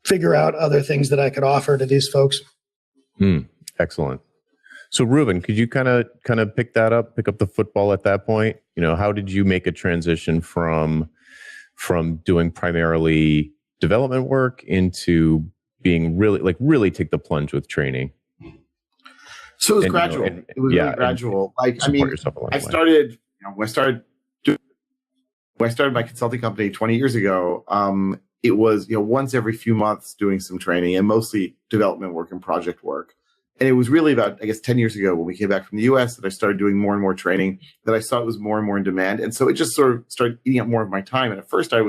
figure out other things that I could offer to these folks. Excellent. So Rueven, could you kind of pick up the football at that point? How did you make a transition from doing primarily development work into being really take the plunge with training? So it was gradual. It was really gradual. When I started my consulting company 20 years ago, it was, once every few months doing some training and mostly development work and project work. And it was really about, 10 years ago when we came back from the US that I started doing more and more training, that I saw it was more and more in demand. And so it just sort of started eating up more of my time. And at first I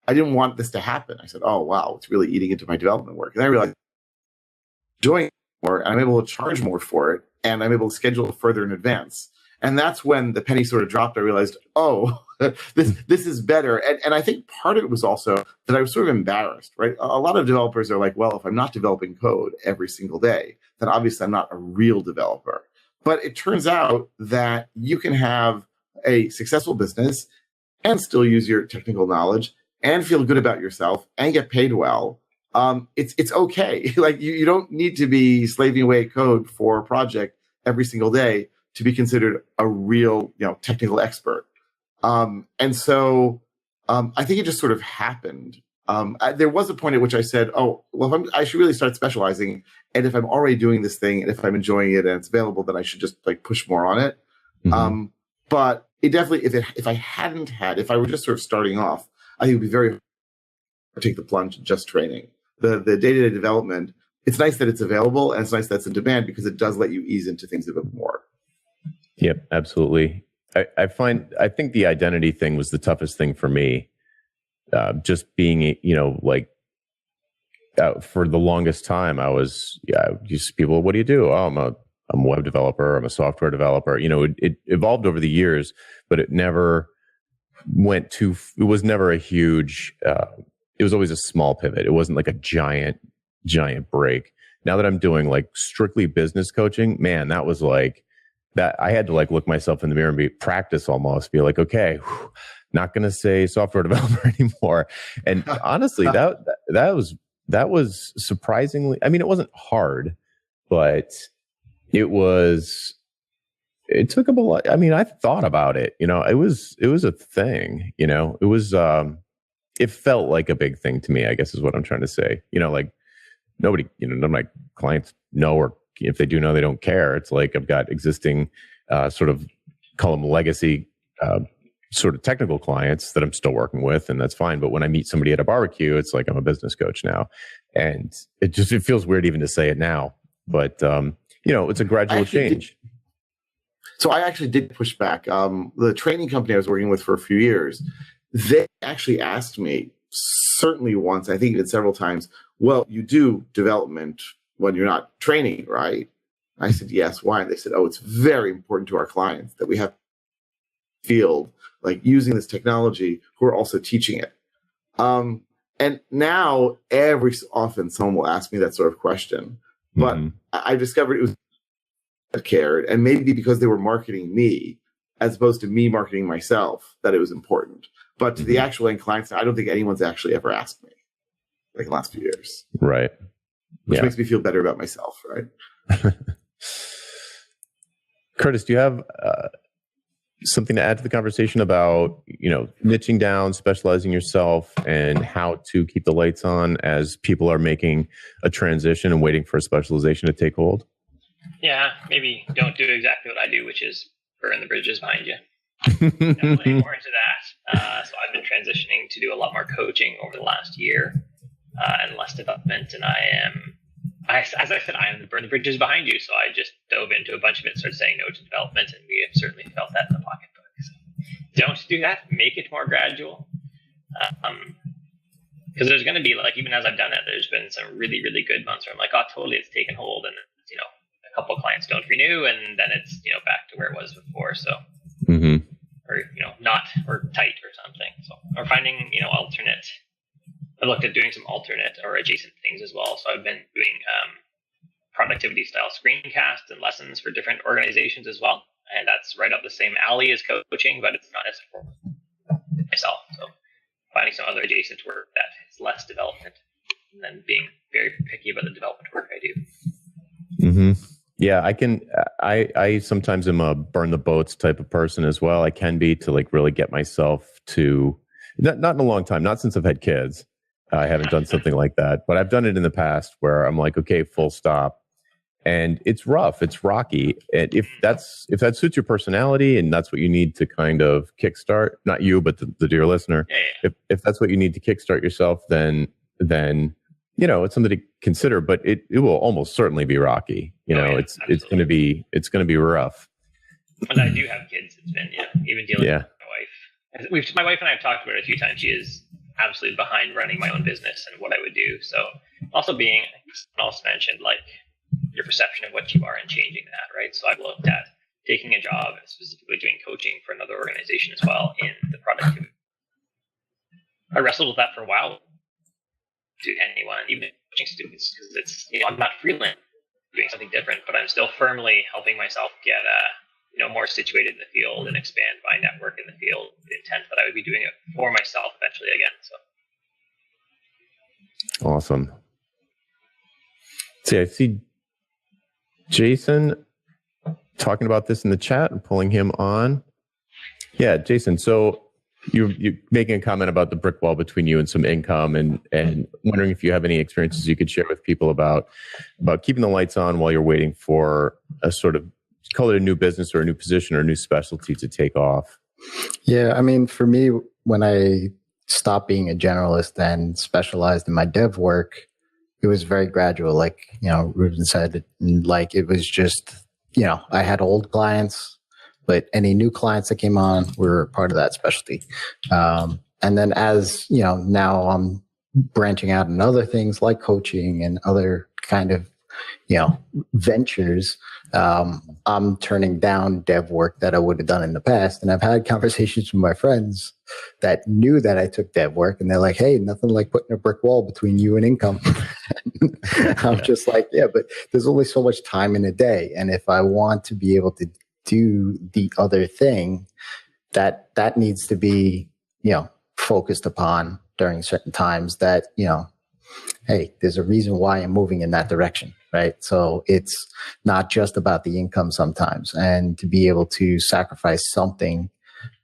didn't want this to happen. I said, oh, wow, it's really eating into my development work. And I realized doing more, and I'm able to charge more for it, and I'm able to schedule it further in advance. And that's when the penny sort of dropped. I realized, oh, this is better. And I think part of it was also that I was sort of embarrassed, right? A lot of developers are like, well, if I'm not developing code every single day, then obviously I'm not a real developer. But it turns out that you can have a successful business and still use your technical knowledge and feel good about yourself and get paid well. It's okay. Like you don't need to be slaving away at code for a project every single day to be considered a real, technical expert. And so I think it just sort of happened. There was a point at which I said, oh, well, I should really start specializing. And if I'm already doing this thing, and if I'm enjoying it and it's available, then I should just push more on it. Mm-hmm. But it definitely, if I were just sort of starting off, I think it would be very hard to take the plunge in just training. The day-to-day development, it's nice that it's available, and it's nice that it's in demand because it does let you ease into things a bit more. Yep, absolutely. I think the identity thing was the toughest thing for me. Just being, for the longest time, I used to people, what do you do? Oh, I'm a web developer. I'm a software developer. It evolved over the years, but it never it was never a huge, it was always a small pivot. It wasn't like a giant break. Now that I'm doing strictly business coaching, man, that was that I had to look myself in the mirror and practice almost, be like, okay, not going to say software developer anymore. And honestly, that was surprisingly, it wasn't hard, but it took up a lot. I thought about it, it was a thing, it was, it felt like a big thing to me, I guess is what I'm trying to say. Nobody, none of my clients know, or if they do know, they don't care. It's like I've got existing sort of, call them legacy sort of technical clients that I'm still working with, and that's fine. But when I meet somebody at a barbecue, it's like I'm a business coach now. And it feels weird even to say it now. But, it's a gradual change. So I actually did push back. The training company I was working with for a few years, they actually asked me, certainly once, I think even several times, well, you do development when you're not training, right? I said, yes. Why? And they said, oh, it's very important to our clients that we have field, using this technology, who are also teaching it. And now every so often someone will ask me that sort of question, but I discovered it was cared, and maybe because they were marketing me as opposed to me marketing myself, that it was important. But to the actual end clients, I don't think anyone's actually ever asked me in the last few years. Right. Which makes me feel better about myself, right? Curtis, do you have something to add to the conversation about, niching down, specializing yourself, and how to keep the lights on as people are making a transition and waiting for a specialization to take hold? Yeah, maybe don't do exactly what I do, which is burn the bridges behind you. Definitely more into that. So I've been transitioning to do a lot more coaching over the last year and less development, and I am as I said, I am the burn the bridges behind you. So I just dove into a bunch of it, started saying no to development, and we have certainly felt that in the pocketbook. So don't do that. Make it more gradual. Because there's going to be, like, even as I've done it, there's been some really, really good months where I'm like, oh, totally, it's taken hold, and a couple of clients don't renew, and then it's back to where it was before. So, or not, or tight or something. So, or finding alternate. I looked at doing some alternate or adjacent things as well. So I've been doing productivity style screencasts and lessons for different organizations as well, and that's right up the same alley as coaching, but it's not as for myself. So finding some other adjacent work that is less development, and then being very picky about the development work I do. Yeah, I sometimes am a burn the boats type of person as well. I can be, to like really get myself to, not in a long time, not since I've had kids. I haven't done something like that, but I've done it in the past where I'm like, okay, full stop. And it's rough, it's rocky. And if that suits your personality and that's what you need to kind of kickstart, not you, but the dear listener, if that's what you need to kickstart yourself, then it's something to consider. But it will almost certainly be rocky. It's going to be rough. When I do have kids, it's been even dealing with my wife. My wife and I have talked about it a few times. She is absolutely behind running my own business and what I would do. So also being, someone else mentioned, like, your perception of what you are and changing that, right? So I've looked at taking a job and specifically doing coaching for another organization as well in the productivity. I wrestled with that for a while to anyone, even coaching students, because it's, I'm not freelance doing something different, but I'm still firmly helping myself get more situated in the field and expand my network in the field with the intent that I would be doing it for myself eventually again. So awesome. See, I see Jason talking about this in the chat and pulling him on. Yeah, Jason. So you're making a comment about the brick wall between you and some income, and wondering if you have any experiences you could share with people about keeping the lights on while you're waiting for a sort of, call it a new business or a new position or a new specialty to take off. Yeah, I mean, for me, when I stopped being a generalist and specialized in my dev work, it was very gradual. Like, Rueven said, like, it was just, I had old clients, but any new clients that came on were part of that specialty. And then as, now I'm branching out in other things like coaching and other kind of, ventures, I'm turning down dev work that I would have done in the past. And I've had conversations with my friends that knew that I took dev work, and they're like, hey, nothing like putting a brick wall between you and income. I'm just like, yeah, but there's only so much time in a day. And if I want to be able to do the other thing, that needs to be, focused upon during certain times that, hey, there's a reason why I'm moving in that direction, right? So it's not just about the income sometimes, and to be able to sacrifice something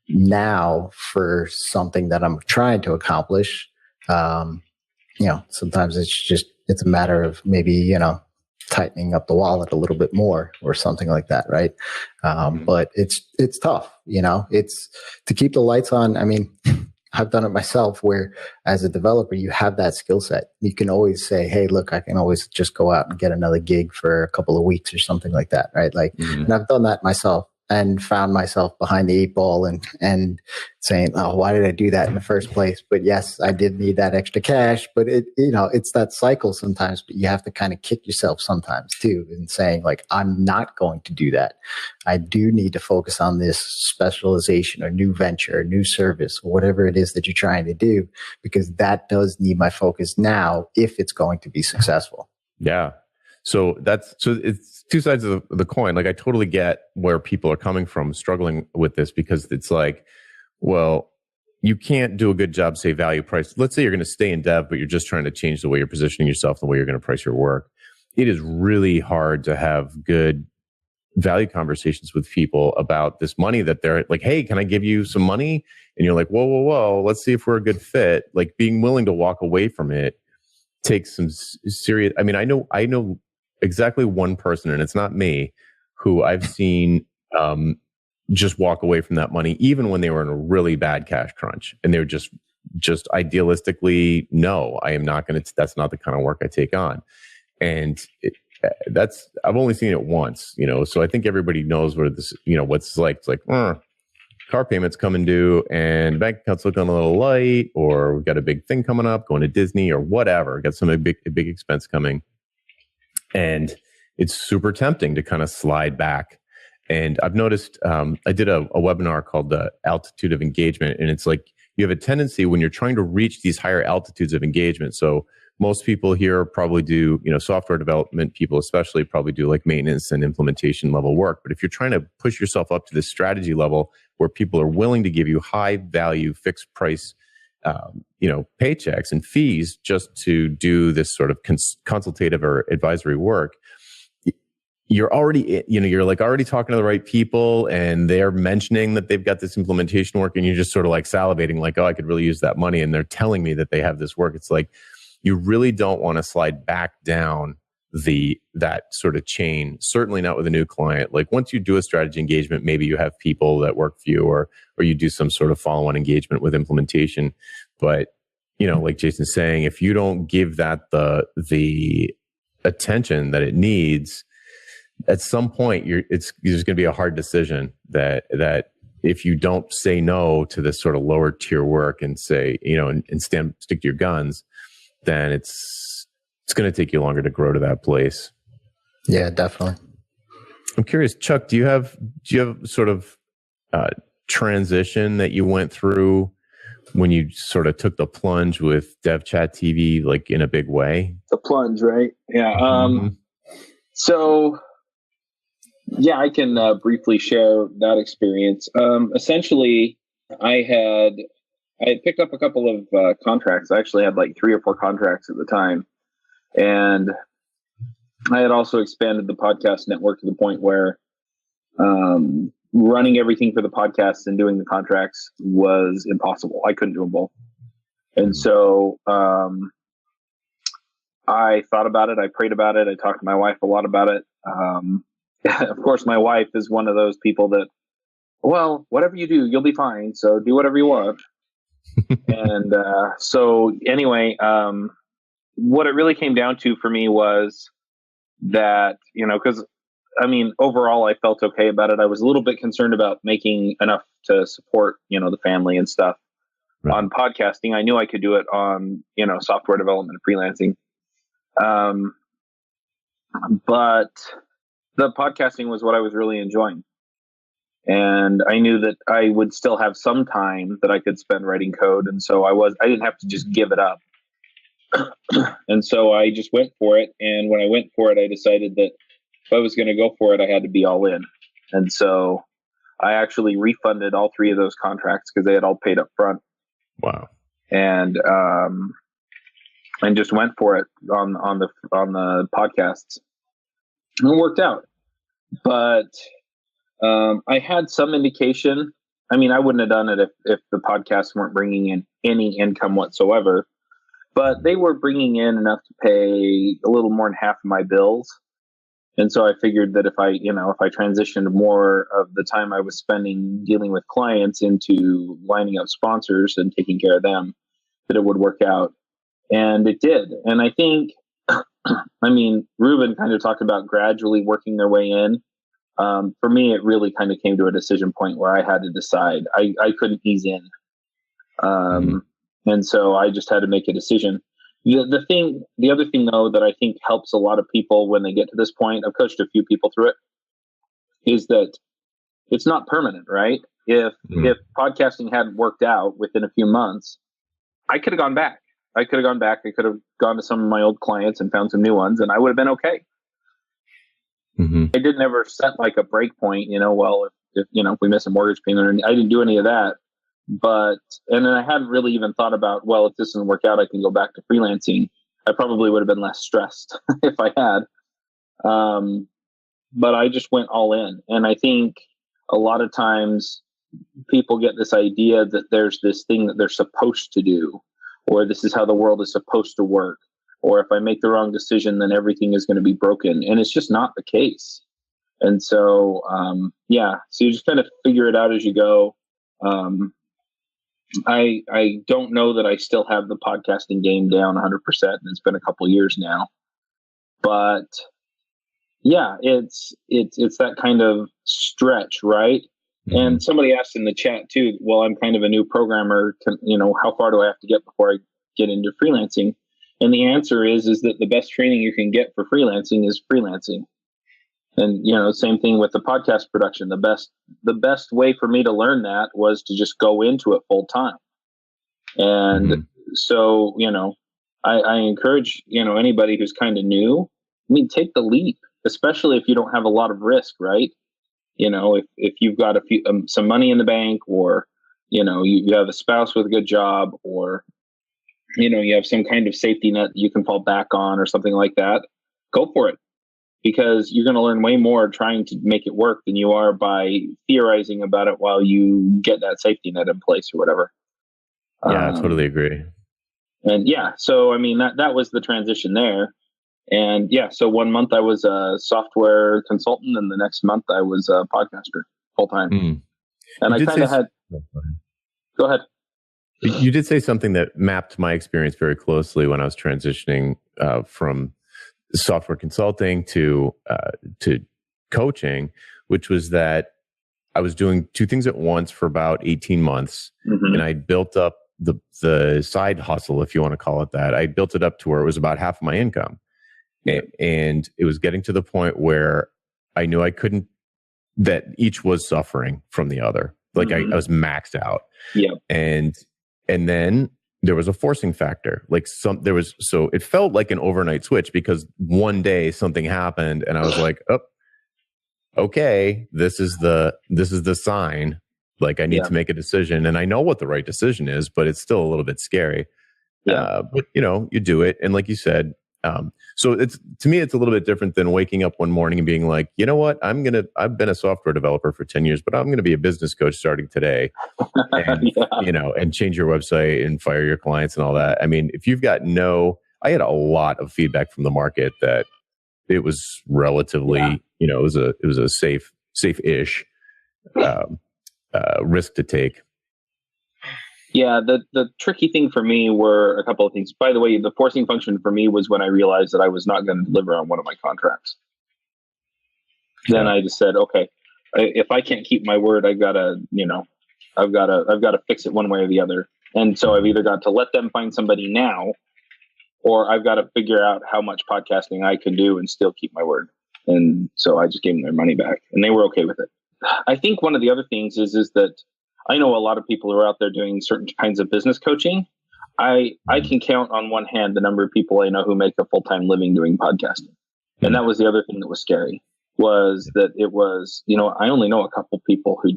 now for something that I'm trying to accomplish. Sometimes it's a matter of maybe, tightening up the wallet a little bit more or something like that. Right. But it's tough, it's to keep the lights on. I mean, I've done it myself where as a developer, you have that skill set. You can always say, hey, look, I can always just go out and get another gig for a couple of weeks or something like that. Right. Like, and I've done that myself and found myself behind the 8 ball and saying, oh, why did I do that in the first place? But yes, I did need that extra cash, but it's that cycle sometimes, but you have to kind of kick yourself sometimes too, and saying like, I'm not going to do that. I do need to focus on this specialization or new venture or new service or whatever it is that you're trying to do, because that does need my focus now if it's going to be successful. Yeah. So it's two sides of the coin. Like, I totally get where people are coming from struggling with this, because it's like, well, you can't do a good job, say value price. Let's say you're going to stay in dev, but you're just trying to change the way you're positioning yourself, the way you're going to price your work. It is really hard to have good value conversations with people about this money that they're like, hey, can I give you some money? And you're like, whoa, let's see if we're a good fit. Like, being willing to walk away from it takes some serious. I mean, I know exactly one person, and it's not me, who I've seen just walk away from that money, even when they were in a really bad cash crunch, and they're just idealistically, no, I am not going to. That's not the kind of work I take on. And I've only seen it once, so I think everybody knows what this, what's like. It's like, car payments coming due and bank accounts looking a little light, or we've got a big thing coming up, going to Disney or whatever, got some big expense coming. And it's super tempting to kind of slide back. And I've noticed, I did a webinar called the Altitude of Engagement. And it's like, you have a tendency when you're trying to reach these higher altitudes of engagement. So most people here probably do, software development people especially probably do like maintenance and implementation level work. But if you're trying to push yourself up to this strategy level where people are willing to give you high value, fixed price, paychecks and fees just to do this sort of consultative or advisory work, you're already, you're like already talking to the right people and they're mentioning that they've got this implementation work and you're just sort of like salivating like, oh, I could really use that money. And they're telling me that they have this work. It's like, you really don't want to slide back down that sort of chain. Certainly not with a new client. Like once you do a strategy engagement, maybe you have people that work for you or you do some sort of follow-on engagement with implementation. But, like Jason's saying, if you don't give that the attention that it needs, at some point there's going to be a hard decision that if you don't say no to this sort of lower tier work and say, and stick to your guns, then it's going to take you longer to grow to that place. Yeah, definitely. I'm curious, Chuck, do you have sort of transition that you went through when you sort of took the plunge with DevChat TV, like in a big way? The plunge, right? Yeah. So yeah, I can briefly share that experience. Essentially, I had picked up a couple of contracts. I actually had like 3 or 4 contracts at the time. And I had also expanded the podcast network to the point where running everything for the podcast and doing the contracts was impossible. I couldn't do them both. And so I thought about it. I prayed about it. I talked to my wife a lot about it. Of course, my wife is one of those people that, well, whatever you do, you'll be fine. So do whatever you want. And so anyway, what it really came down to for me was that, because overall I felt okay about it. I was a little bit concerned about making enough to support, the family and stuff. Right. On podcasting. I knew I could do it on, software development and freelancing. But the podcasting was what I was really enjoying. And I knew that I would still have some time that I could spend writing code. And so I didn't have to just give it up. And so I just went for it. And when I went for it, I decided that if I was going to go for it, I had to be all in. And so I actually refunded all 3 of those contracts because they had all paid up front. Wow. And just went for it on the podcasts. And it worked out. But I had some indication. I wouldn't have done it if the podcasts weren't bringing in any income whatsoever. But they were bringing in enough to pay a little more than half of my bills. And so I figured that if I transitioned more of the time I was spending dealing with clients into lining up sponsors and taking care of them, that it would work out. And it did. And I think, Rueven kind of talked about gradually working their way in. For me, it really kind of came to a decision point where I had to decide. I couldn't ease in. And so I just had to make a decision. The other thing though, that I think helps a lot of people when they get to this point, I've coached a few people through it, is that it's not permanent, right? If podcasting hadn't worked out within a few months, I could have gone back. I could have gone to some of my old clients and found some new ones, and I would have been okay. Mm-hmm. I didn't ever set like a break point, if we miss a mortgage payment, I didn't do any of that. And then I hadn't really even thought about, well, if this doesn't work out, I can go back to freelancing. I probably would have been less stressed if I had. But I just went all in. And I think a lot of times people get this idea that there's this thing that they're supposed to do, or this is how the world is supposed to work. Or if I make the wrong decision, then everything is going to be broken. And it's just not the case. And so, so you just kind of figure it out as you go. I don't know that I still have the podcasting game down 100%. And it's been a couple of years now, but yeah, it's that kind of stretch, right? Mm-hmm. And somebody asked in the chat too, well, I'm kind of a new programmer, how far do I have to get before I get into freelancing? And the answer is that the best training you can get for freelancing is freelancing. And, same thing with the podcast production. The best way for me to learn that was to just go into it full time. And so, I encourage, anybody who's kind of new, take the leap, especially if you don't have a lot of risk, right? If you've got some money in the bank, or, you have a spouse with a good job, or, you have some kind of safety net that you can fall back on or something like that, go for it. Because you're going to learn way more trying to make it work than you are by theorizing about it while you get that safety net in place or whatever. Yeah, I totally agree. And yeah, so that was the transition there. And yeah, so 1 month I was a software consultant, and the next month I was a podcaster full time. And I kind of had. Go ahead. You did say something that mapped my experience very closely when I was transitioning from software consulting to coaching, which was that I was doing two things at once for about 18 months. And I built up the side hustle, if you want to call it that. I built it up to where it was about half of my income. And it was getting to the point where I knew that each was suffering from the other. Like I was maxed out. Yeah. And then there was a forcing factor. So it felt like an overnight switch, because one day something happened and I was like, oh, okay, this is the sign. Like I need to make a decision, and I know what the right decision is, but it's still a little bit scary. Yeah. But you do it. And like you said, so to me, it's a little bit different than waking up one morning and being like, you know what, I've been a software developer for 10 years, but I'm going to be a business coach starting today, and, and change your website and fire your clients and all that. If you've got I had a lot of feedback from the market that it was relatively, it was a safe-ish risk to take. Yeah, the tricky thing for me were a couple of things. By the way, the forcing function for me was when I realized that I was not going to deliver on one of my contracts. Then I just said, okay, if I can't keep my word, I've got to fix it one way or the other. And so I've either got to let them find somebody now, or I've got to figure out how much podcasting I can do and still keep my word. And so I just gave them their money back, and they were okay with it. I think one of the other things is that I know a lot of people who are out there doing certain kinds of business coaching. I can count on one hand the number of people I know who make a full-time living doing podcasting. And that was the other thing that was scary, was that it was, I only know a couple people who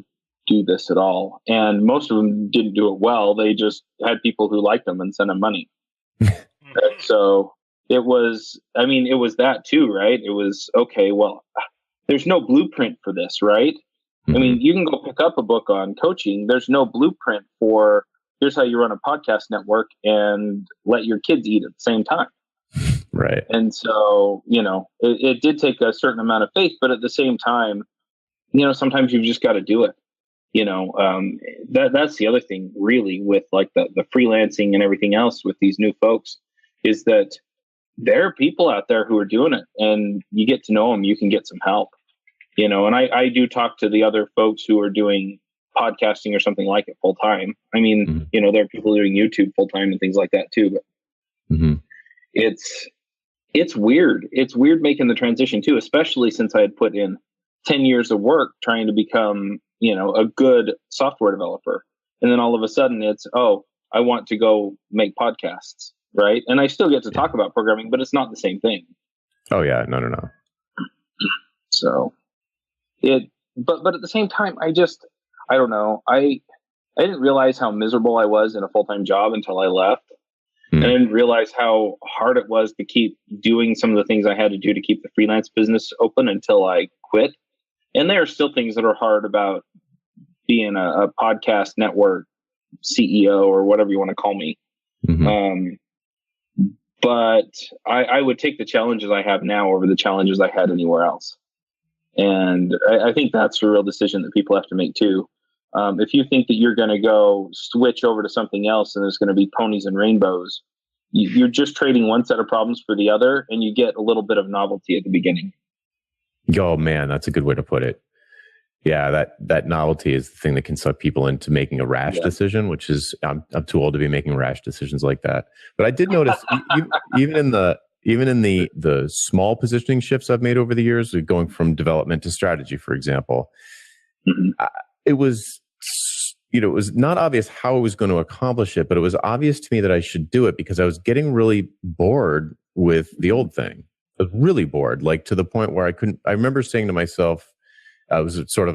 do this at all. And most of them didn't do it well. They just had people who liked them and sent them money. So it was that too, right? It was, okay, well, there's no blueprint for this, right? You can go pick up a book on coaching. There's no blueprint for here's how you run a podcast network and let your kids eat at the same time. Right. And so, it did take a certain amount of faith, but at the same time, sometimes you've just got to do it. That's the other thing really with like the freelancing and everything else with these new folks, is that there are people out there who are doing it, and you get to know them, you can get some help. And I do talk to the other folks who are doing podcasting or something like it full time. There are people doing YouTube full time and things like that too. But it's weird. It's weird making the transition too, especially since I had put in 10 years of work trying to become, a good software developer. And then all of a sudden it's, I want to go make podcasts. Right. And I still get to talk about programming, but it's not the same thing. Oh yeah. No. So but at the same time, I don't know. I didn't realize how miserable I was in a full-time job until I left. I didn't realize how hard it was to keep doing some of the things I had to do to keep the freelance business open until I quit. And there are still things that are hard about being a podcast network CEO or whatever you want to call me. But I would take the challenges I have now over the challenges I had anywhere else. And I think that's a real decision that people have to make too. If you think that you're going to go switch over to something else and there's going to be ponies and rainbows, you're just trading one set of problems for the other, and you get a little bit of novelty at the beginning. Oh man, that's a good way to put it. Yeah, that novelty is the thing that can suck people into making a rash decision, which is I'm too old to be making rash decisions like that. But I did notice even in the small positioning shifts I've made over the years, going from development to strategy, for example, it was not obvious how I was going to accomplish it, but it was obvious to me that I should do it because I was getting really bored with the old thing. I was really bored, like to the point where I remember saying to myself, it was sort of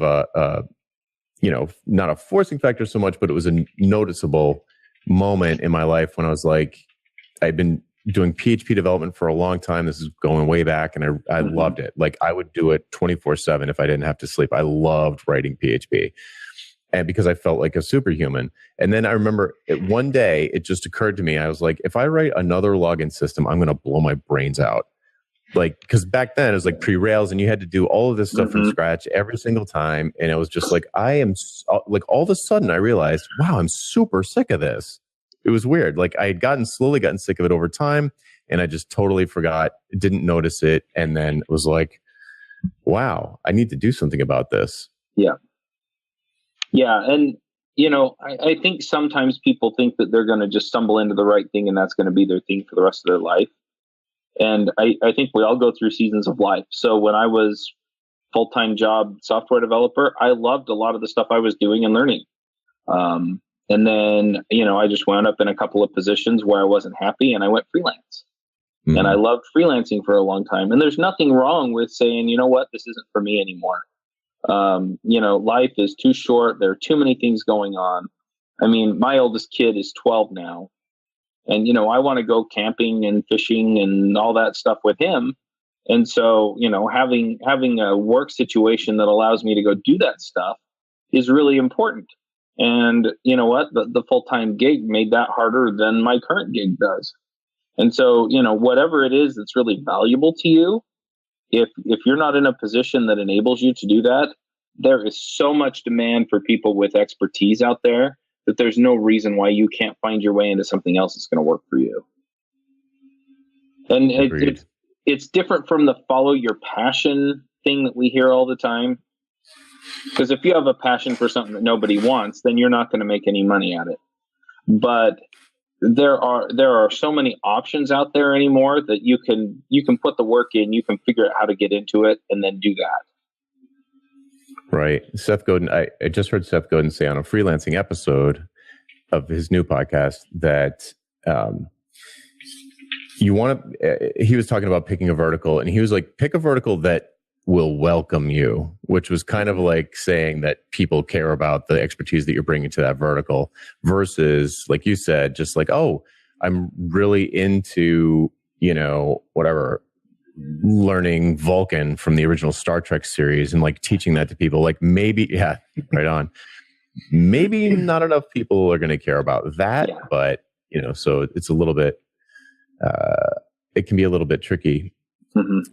not a forcing factor so much, but it was a noticeable moment in my life when I was like, I'd been doing PHP development for a long time. This is going way back, and I loved it. Like I would do it 24/7 if I didn't have to sleep. I loved writing PHP. And because I felt like a superhuman. And then I remember one day, it just occurred to me, I was like, if I write another login system, I'm going to blow my brains out. Like, because back then it was like pre-Rails and you had to do all of this stuff from scratch every single time. And it was just like, all of a sudden I realized, wow, I'm super sick of this. It was weird. Like I had slowly gotten sick of it over time, and I just totally forgot, didn't notice it. And then it was like, wow, I need to do something about this. Yeah. Yeah. And, I think sometimes people think that they're going to just stumble into the right thing and that's going to be their thing for the rest of their life. And I think we all go through seasons of life. So when I was full-time job software developer, I loved a lot of the stuff I was doing and learning. And then, I just wound up in a couple of positions where I wasn't happy and I went freelance. And I loved freelancing for a long time. And there's nothing wrong with saying, you know what, this isn't for me anymore. Life is too short. There are too many things going on. I mean, my oldest kid is 12 now. And, I want to go camping and fishing and all that stuff with him. And so, having a work situation that allows me to go do that stuff is really important. And you know what? The full-time gig made that harder than my current gig does. And so, whatever it is that's really valuable to you, if you're not in a position that enables you to do that, there is so much demand for people with expertise out there that there's no reason why you can't find your way into something else that's going to work for you. And it's different from the follow your passion thing that we hear all the time. Because if you have a passion for something that nobody wants, then you're not going to make any money at it. But there are so many options out there anymore that you can put the work in, you can figure out how to get into it, and then do that. Right. Seth Godin, I just heard Seth Godin say on a freelancing episode of his new podcast that he was talking about picking a vertical, and he was like, pick a vertical that will welcome you, which was kind of like saying that people care about the expertise that you're bringing to that vertical versus, like you said, just like, oh, I'm really into, whatever, learning Vulcan from the original Star Trek series and like teaching that to people. Like maybe, yeah, right on. Maybe not enough people are going to care about that, but so it's a little bit, it can be a little bit tricky.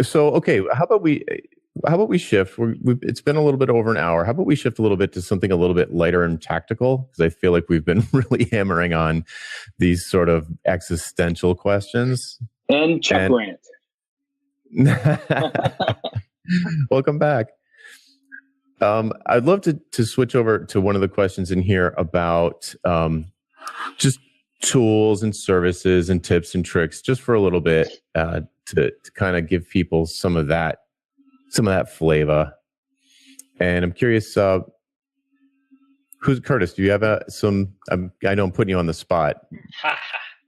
So, okay, how about we shift? It's been a little bit over an hour. How about we shift a little bit to something a little bit lighter and tactical? Because I feel like we've been really hammering on these sort of existential questions. And Chuck Grant. Welcome back. I'd love to switch over to one of the questions in here about just tools and services and tips and tricks, just for a little bit to kind of give people some of that flavor. And I'm curious, who's Curtis? Do you have some? I know I'm putting you on the spot. Oh,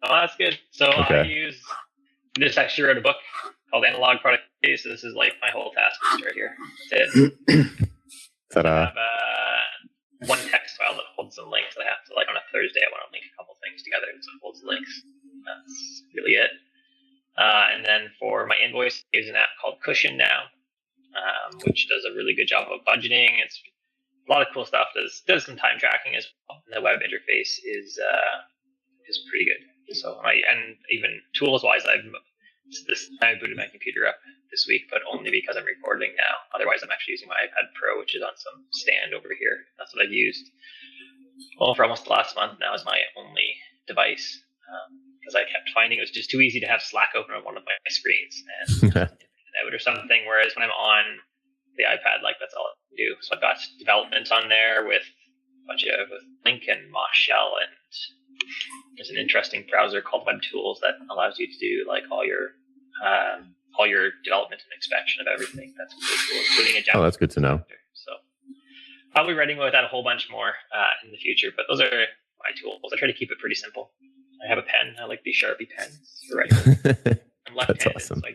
that's good. So I just actually wrote a book called Analog Productivity. So this is like my whole task list right here. That's it. Ta-da. I have one text file that holds some links. I have to, like on a Thursday, I want to link a couple things together, so it holds links. That's really it. And then for my invoice, I use an app called Cushion now, which does a really good job of budgeting. It's a lot of cool stuff. Does some time tracking as well. And the web interface is pretty good. So and even tools wise, I booted my computer up this week, but only because I'm recording now. Otherwise, I'm actually using my iPad Pro, which is on some stand over here. That's what I've used for almost the last month now as my only device. because I kept finding it was just too easy to have Slack open on one of my screens and out or something. Whereas when I'm on the iPad, like that's all I can do. So I've got development on there with a bunch of with Link and Moss Shell, and there's an interesting browser called Web Tools that allows you to do like all your development and inspection of everything. That's really cool, including a Java. Oh, that's good to know. So I'll be writing about that a whole bunch more in the future, but those are my tools. I try to keep it pretty simple. I have a pen. I like these Sharpie pens for writing. I'm left-handed, That's awesome. so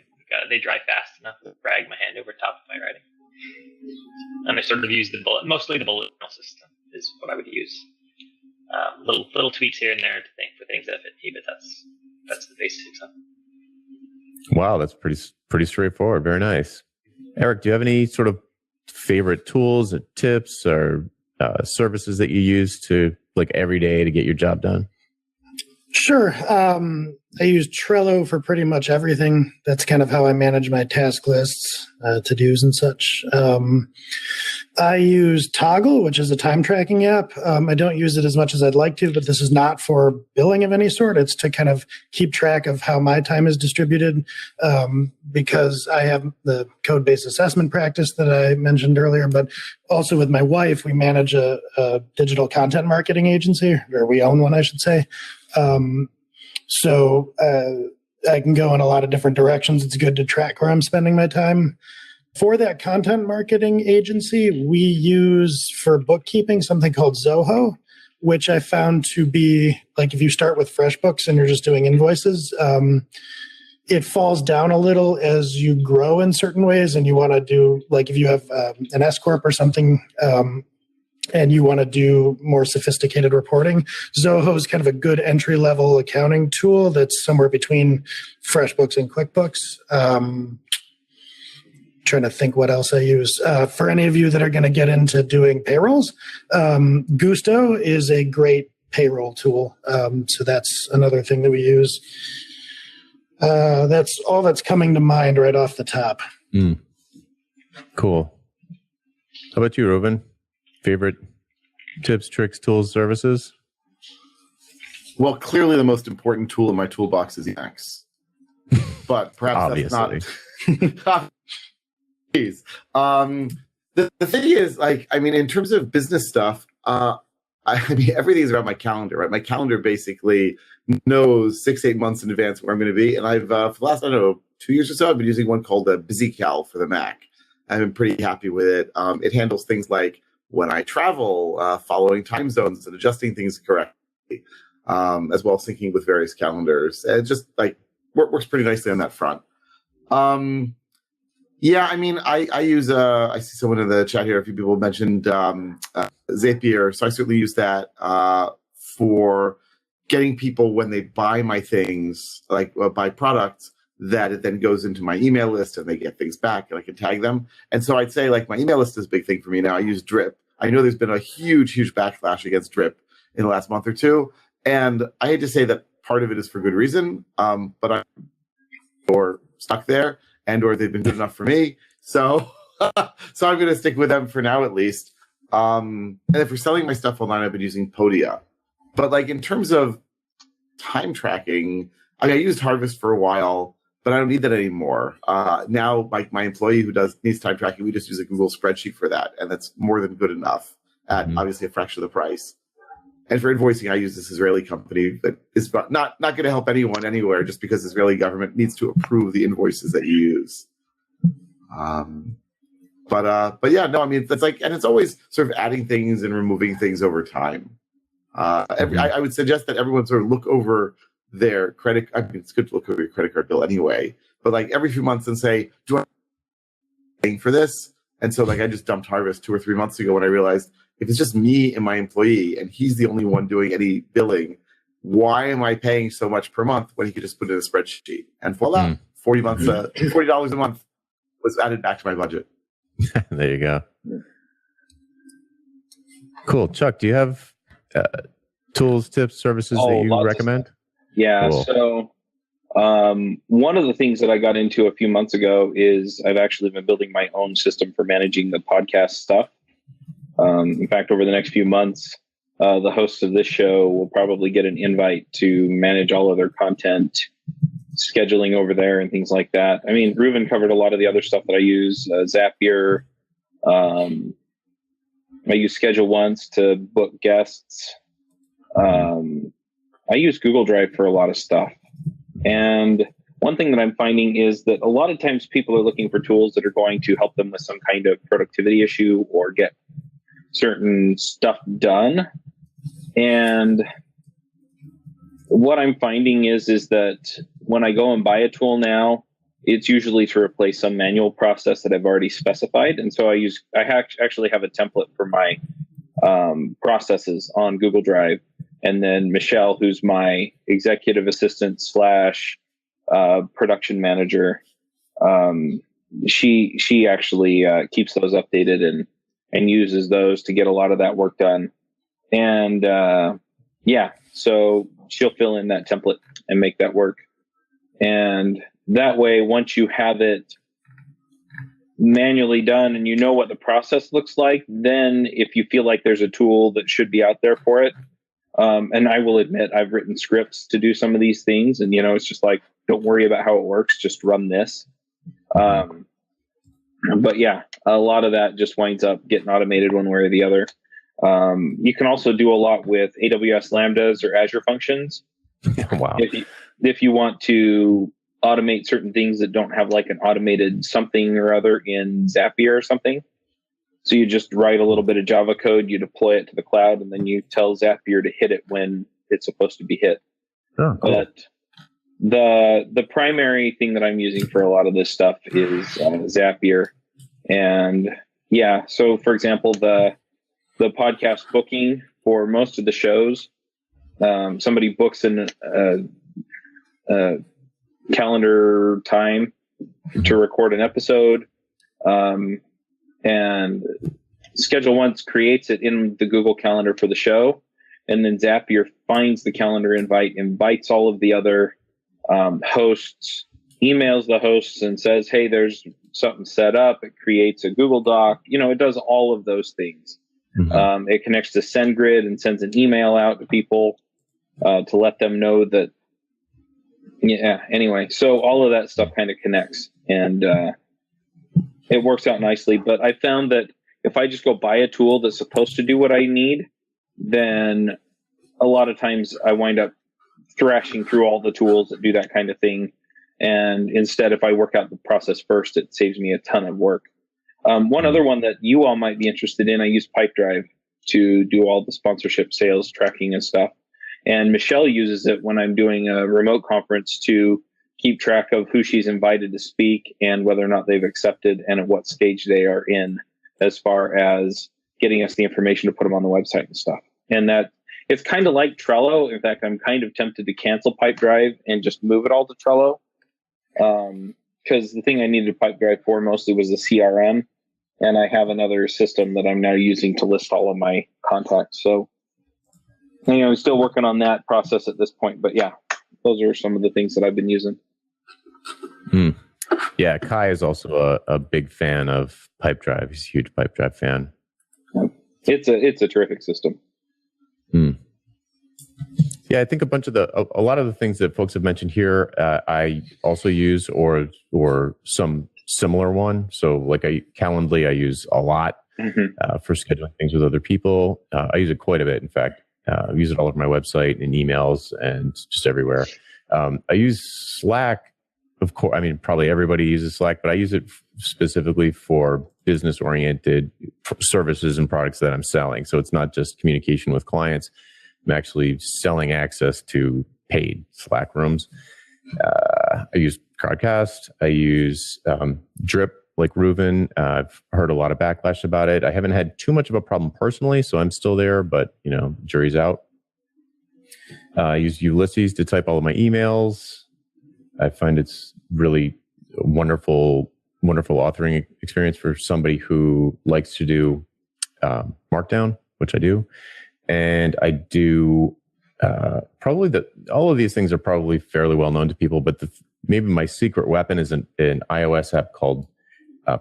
they dry fast enough to drag my hand over top of my writing. And I sort of use mostly the bullet journal system is what I would use. Little tweaks here and there for things that fit me, but that's the basics of it. Wow, that's pretty straightforward. Very nice. Eric, do you have any sort of favorite tools or tips or services that you use to like every day to get your job done? Sure. I use Trello for pretty much everything. That's kind of how I manage my task lists, to-dos and such. I use Toggle, which is a time tracking app. I don't use it as much as I'd like to, but this is not for billing of any sort. It's to kind of keep track of how my time is distributed, because I have the code-based assessment practice that I mentioned earlier, but also with my wife, we manage a digital content marketing agency, or we own one, I should say. So I can go in a lot of different directions. It's good to track where I'm spending my time. For that content marketing agency, we use for bookkeeping something called Zoho, which I found to be like if you start with FreshBooks and you're just doing invoices, it falls down a little as you grow in certain ways. And you want to do like if you have an S Corp or something, and you want to do more sophisticated reporting, Zoho is kind of a good entry-level accounting tool that's somewhere between FreshBooks and QuickBooks. Trying to think what else I use. For any of you that are going to get into doing payrolls, Gusto is a great payroll tool. So that's another thing that we use. That's all that's coming to mind right off the top. Cool. How about you, Rueven? Favorite tips, tricks, tools, services? Well, clearly the most important tool in my toolbox is Emacs. But perhaps obviously. That's not... Please. The thing is, like, I mean, in terms of business stuff, I mean, everything's around my calendar, right? My calendar basically knows 6-8 months in advance where I'm going to be. And I've, for the last, 2 years or so, I've been using one called BusyCal for the Mac. I've been pretty happy with it. It handles things like when I travel, following time zones and adjusting things correctly, as well as syncing with various calendars. And it just like works pretty nicely on that front. Yeah, I mean, I use, I see someone in the chat here, a few people mentioned Zapier. So I certainly use that for getting people when they buy my things, like buy products, that it then goes into my email list and they get things back and I can tag them. And so I'd say like my email list is a big thing for me now. I use Drip. I know there's been a huge backlash against Drip in the last month or two. And I hate to say that part of it is for good reason, but I'm stuck there or they've been good enough for me. So I'm going to stick with them for now, at least. And if we're selling my stuff online, I've been using Podia. But like in terms of time tracking, I mean, I used Harvest for a while, but I don't need that anymore. Now, like my employee who needs time tracking, we just use a Google spreadsheet for that. And that's more than good enough at obviously a fraction of the price. And for invoicing, I use this Israeli company that is not going to help anyone anywhere just because the Israeli government needs to approve the invoices that you use. But yeah, no, I mean, that's like, and it's always sort of adding things and removing things over time. I would suggest that everyone sort of look over their credit. I mean, it's good to look over your credit card bill anyway, but like every few months and say, do I paying for this? And so like I just dumped Harvest 2 or 3 months ago when I realized if it's just me and my employee and he's the only one doing any billing, why am I paying so much per month when he could just put it in a spreadsheet? And voila, $40 a month was added back to my budget. There you go. Cool. Chuck, do you have tools, tips, services that you recommend? Yeah. Cool. So one of the things that I got into a few months ago is I've actually been building my own system for managing the podcast stuff. In fact, over the next few months, the hosts of this show will probably get an invite to manage all of their content, scheduling over there and things like that. I mean, Rueven covered a lot of the other stuff that I use, Zapier. I use Schedule Once to book guests. I use Google Drive for a lot of stuff. And one thing that I'm finding is that a lot of times people are looking for tools that are going to help them with some kind of productivity issue or get certain stuff done. And what I'm finding is that when I go and buy a tool now, it's usually to replace some manual process that I've already specified. And so I actually have a template for my processes on Google Drive. And then Michelle, who's my executive assistant / production manager, she actually keeps those updated and uses those to get a lot of that work done. And so she'll fill in that template and make that work. And that way, once you have it manually done and you know what the process looks like, then if you feel like there's a tool that should be out there for it, and I will admit I've written scripts to do some of these things, and it's just like, don't worry about how it works, just run this. But yeah, a lot of that just winds up getting automated one way or the other. You can also do a lot with AWS Lambdas or Azure Functions. Wow. If you want to automate certain things that don't have like an automated something or other in Zapier or something. So you just write a little bit of Java code, you deploy it to the cloud, and then you tell Zapier to hit it when it's supposed to be hit. Oh, cool. But the primary thing that I'm using for a lot of this stuff is Zapier. And yeah, so for example, the podcast booking for most of the shows, somebody books in a calendar time to record an episode, and Schedule Once creates it in the Google Calendar for the show, and then Zapier finds the calendar invite, invites all of the other hosts, emails the hosts and says, hey, there's something set up. It creates a Google Doc. It does all of those things. Mm-hmm. It connects to SendGrid and sends an email out to people to let them know that. Yeah. Anyway, so all of that stuff kind of connects, and it works out nicely. But I found that if I just go buy a tool that's supposed to do what I need, then a lot of times I wind up thrashing through all the tools that do that kind of thing. And instead, if I work out the process first, it saves me a ton of work. One other one that you all might be interested in, I use Pipedrive to do all the sponsorship sales tracking and stuff. And Michelle uses it when I'm doing a remote conference to keep track of who she's invited to speak and whether or not they've accepted and at what stage they are in as far as getting us the information to put them on the website and stuff. And that it's kind of like Trello. In fact, I'm kind of tempted to cancel Pipedrive and just move it all to Trello. Because the thing I needed Pipedrive for mostly was the CRM. And I have another system that I'm now using to list all of my contacts. So, I'm still working on that process at this point. But yeah, those are some of the things that I've been using. Yeah, Kai is also a big fan of Pipedrive. He's a huge Pipedrive fan. It's a terrific system. Yeah, I think a lot of the things that folks have mentioned here, I also use or some similar one. So like Calendly, I use a lot for scheduling things with other people. I use it quite a bit, in fact. I use it all over my website and emails and just everywhere. I use Slack, of course. I mean, probably everybody uses Slack, but I use it specifically for business-oriented services and products that I'm selling. So it's not just communication with clients. I'm actually selling access to paid Slack rooms. I use Crowdcast. I use Drip, like Rueven. I've heard a lot of backlash about it. I haven't had too much of a problem personally, so I'm still there, but jury's out. I use Ulysses to type all of my emails. I find it's really a wonderful authoring experience for somebody who likes to do Markdown, which I do. And I do all of these things are probably fairly well known to people, but maybe my secret weapon is an iOS app called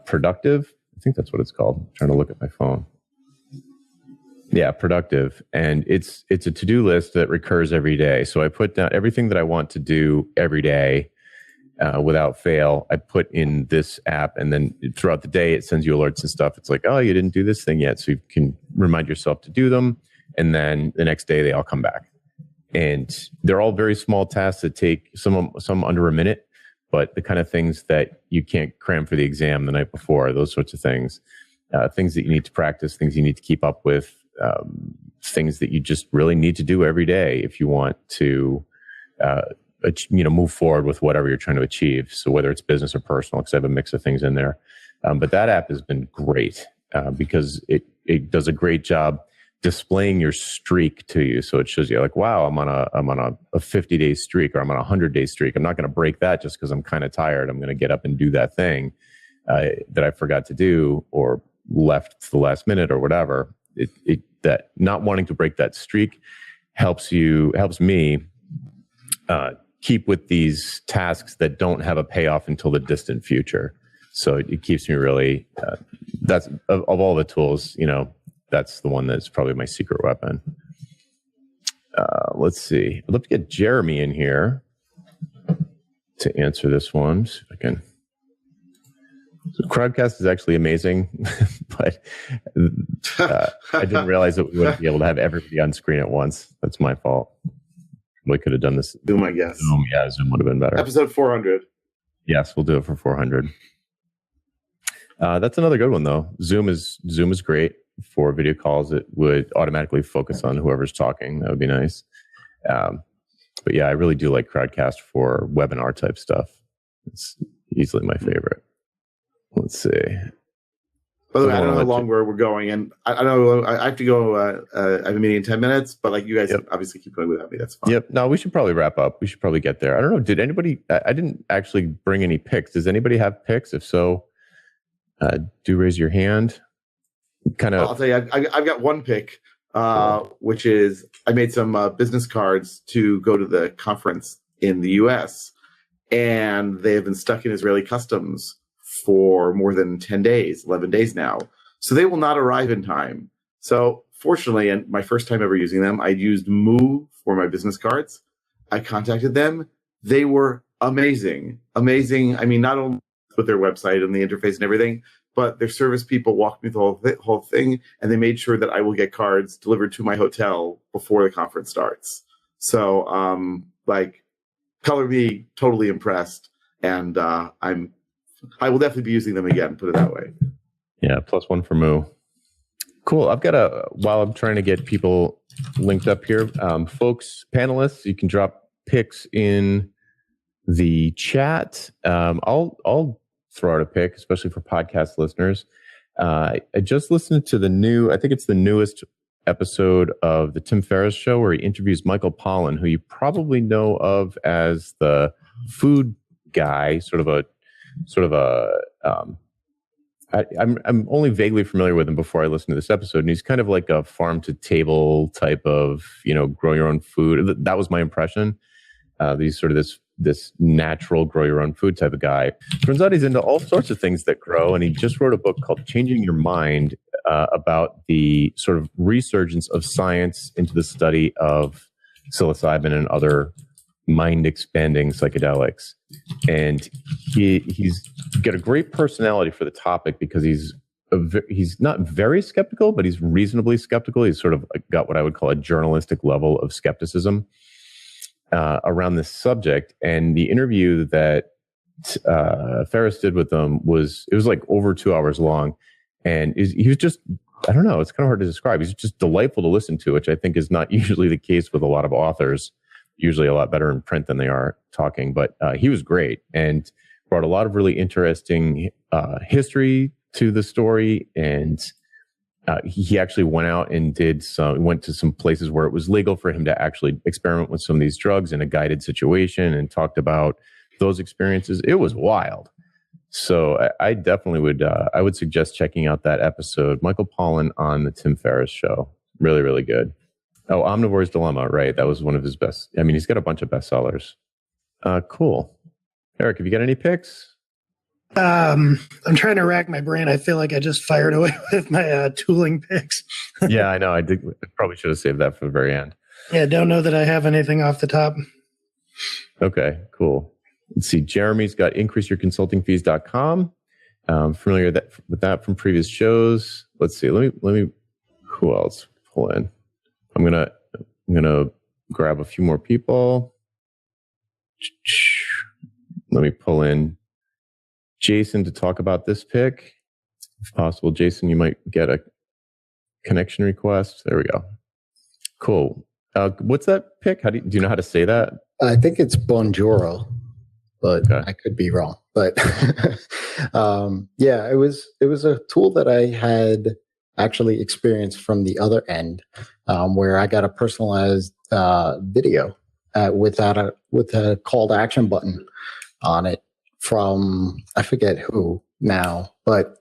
Productive. I think that's what it's called. I'm trying to look at my phone. Yeah, productive. And it's a to-do list that recurs every day. So I put down everything that I want to do every day without fail. I put in this app, and then throughout the day, it sends you alerts and stuff. It's like, oh, you didn't do this thing yet. So you can remind yourself to do them. And then the next day, they all come back. And they're all very small tasks that take some under a minute, but the kind of things that you can't cram for the exam the night before, those sorts of things, things that you need to practice, things you need to keep up with, things that you just really need to do every day if you want to, move forward with whatever you're trying to achieve. So whether it's business or personal, because I have a mix of things in there. But that app has been great because it does a great job displaying your streak to you. So it shows you like, wow, I'm on a 50-day streak, or I'm on a 100-day streak. I'm not going to break that just because I'm kind of tired. I'm going to get up and do that thing that I forgot to do or left to the last minute or whatever. That not wanting to break that streak helps me keep with these tasks that don't have a payoff until the distant future. So it keeps me really, that's of all the tools, that's the one that's probably my secret weapon. Let's see. I'd love to get Jeremy in here to answer this one. See if I can. So Crowdcast is actually amazing, but I didn't realize that we wouldn't be able to have everybody on screen at once. That's my fault. We could have done this. Zoom, I guess. Zoom would have been better. Episode 400. Yes, we'll do it for 400. That's another good one, though. Zoom is great for video calls. It would automatically focus on whoever's talking. That would be nice. But yeah, I really do like Crowdcast for webinar type stuff. It's easily my favorite. Let's see. By the way, I don't know how long we're going, and I know I have to go. I have a meeting in 10 minutes, but like you guys obviously keep going without me. That's fine. Yep. No, we should probably wrap up. We should probably get there. I don't know. Did anybody? I didn't actually bring any picks. Does anybody have picks? If so, do raise your hand. I'll tell you, I've got one pick, which is I made some business cards to go to the conference in the U.S., and they have been stuck in Israeli customs for more than 10 days, 11 days now. So they will not arrive in time. So fortunately, and my first time ever using them, I used Moo for my business cards. I contacted them. They were amazing. I mean, not only with their website and the interface and everything, but their service people walked me through the whole thing, and they made sure that I will get cards delivered to my hotel before the conference starts. So, color me totally impressed, and I will definitely be using them again, put it that way. Yeah, +1 for Moo. Cool. I've got while I'm trying to get people linked up here, folks, panelists, you can drop pics in the chat. I'll throw out a pic, especially for podcast listeners. I just listened to I think it's the newest episode of the Tim Ferriss Show, where he interviews Michael Pollan, who you probably know of as the food guy, I'm only vaguely familiar with him before I listened to this episode, and he's kind of like a farm to table type of, grow your own food. That was my impression. He's sort of this natural grow your own food type of guy. Turns out he's into all sorts of things that grow, and he just wrote a book called Changing Your Mind about the sort of resurgence of science into the study of psilocybin and other mind-expanding psychedelics. And he's got a great personality for the topic because he's not very skeptical, but he's reasonably skeptical. He's sort of got what I would call a journalistic level of skepticism around this subject. And the interview that Ferriss did with him was like over 2 hours long. And he was just, I don't know, it's kind of hard to describe. He's just delightful to listen to, which I think is not usually the case with a lot of authors. Usually a lot better in print than they are talking, but he was great and brought a lot of really interesting history to the story. And he actually went out and went to some places where it was legal for him to actually experiment with some of these drugs in a guided situation and talked about those experiences. It was wild. So I definitely would suggest checking out that episode. Michael Pollan on the Tim Ferriss Show. Really, really good. Oh, Omnivore's Dilemma, right. That was one of his best. I mean, he's got a bunch of bestsellers. Cool. Eric, have you got any picks? I'm trying to rack my brain. I feel like I just fired away with my tooling picks. Yeah, I know. I probably should have saved that for the very end. Yeah, don't know that I have anything off the top. Okay, cool. Let's see. Jeremy's got increaseyourconsultingfees.com. Familiar with that from previous shows. Let's see. Let me. Who else pull in? I'm gonna grab a few more people. Let me pull in Jason to talk about this pick. If possible, Jason, you might get a connection request. There we go. Cool. What's that pick? Do you know how to say that? I think it's Bonjoro, but okay. I could be wrong. But yeah, it was a tool that I had actually experienced from the other end, where I got a personalized video with a call to action button on it from, I forget who now, but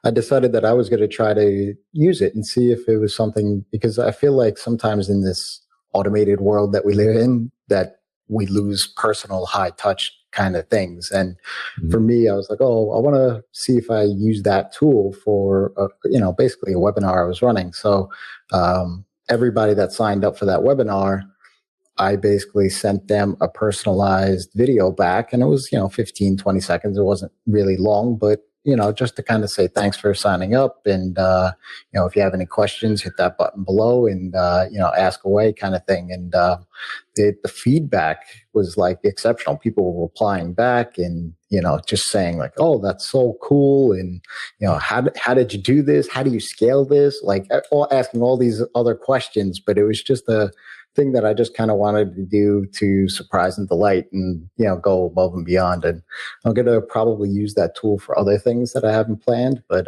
I decided that I was going to try to use it and see if it was something, because I feel like sometimes in this automated world that we live in, that we lose personal high touch kind of things. And for me, I was like, oh, I want to see if I use that tool for, basically a webinar I was running. So everybody that signed up for that webinar, I basically sent them a personalized video back, and it was, 15, 20 seconds. It wasn't really long, but, just to kind of say thanks for signing up. And, if you have any questions, hit that button below and, ask away kind of thing. And the feedback was like exceptional. People were replying back and, just saying like, oh, that's so cool. And, how did you do this? How do you scale this? Like asking all these other questions, but it was just a thing that I just kind of wanted to do to surprise and delight and, go above and beyond. And I'm going to probably use that tool for other things that I haven't planned. But,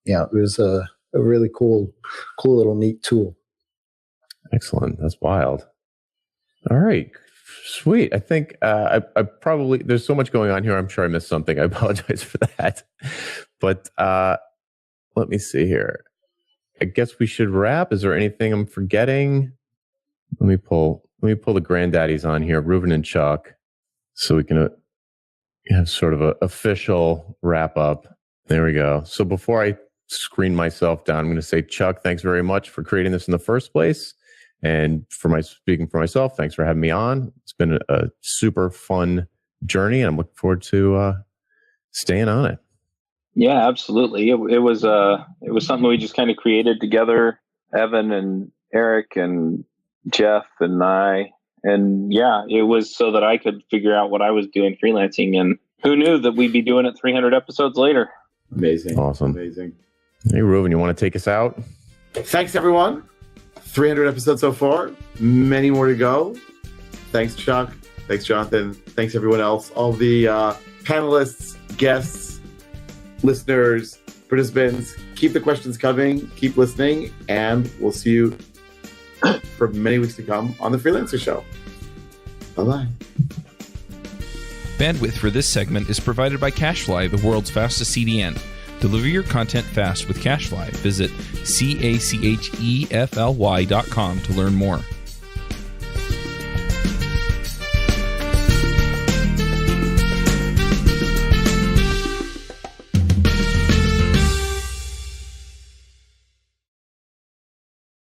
it was a really cool little neat tool. Excellent. That's wild. All right. Sweet. I think I probably, there's so much going on here. I'm sure I missed something. I apologize for that. But let me see here. I guess we should wrap. Is there anything I'm forgetting? Let me pull the granddaddies on here, Rueven and Chuck, so we can have sort of an official wrap up. There we go. So before I screen myself down, I'm going to say, Chuck, thanks very much for creating this in the first place. And speaking for myself, thanks for having me on. It's been a super fun journey, and I'm looking forward to staying on it. Yeah, absolutely. It was something we just kind of created together, Evan and Eric and Jeff and I, and yeah, it was so that I could figure out what I was doing freelancing, and who knew that we'd be doing it 300 episodes later. Amazing. Awesome. Amazing. Hey, Rueven, you want to take us out? Thanks, everyone. 300 episodes so far. Many more to go. Thanks, Chuck. Thanks, Jonathan. Thanks, everyone else. All the panelists, guests, listeners, participants. Keep the questions coming. Keep listening. And we'll see you for many weeks to come on the Freelancer Show. Bye-bye. Bandwidth for this segment is provided by CacheFly, the world's fastest CDN. Deliver your content fast with CacheFly. Visit CACHEFLY.com to learn more.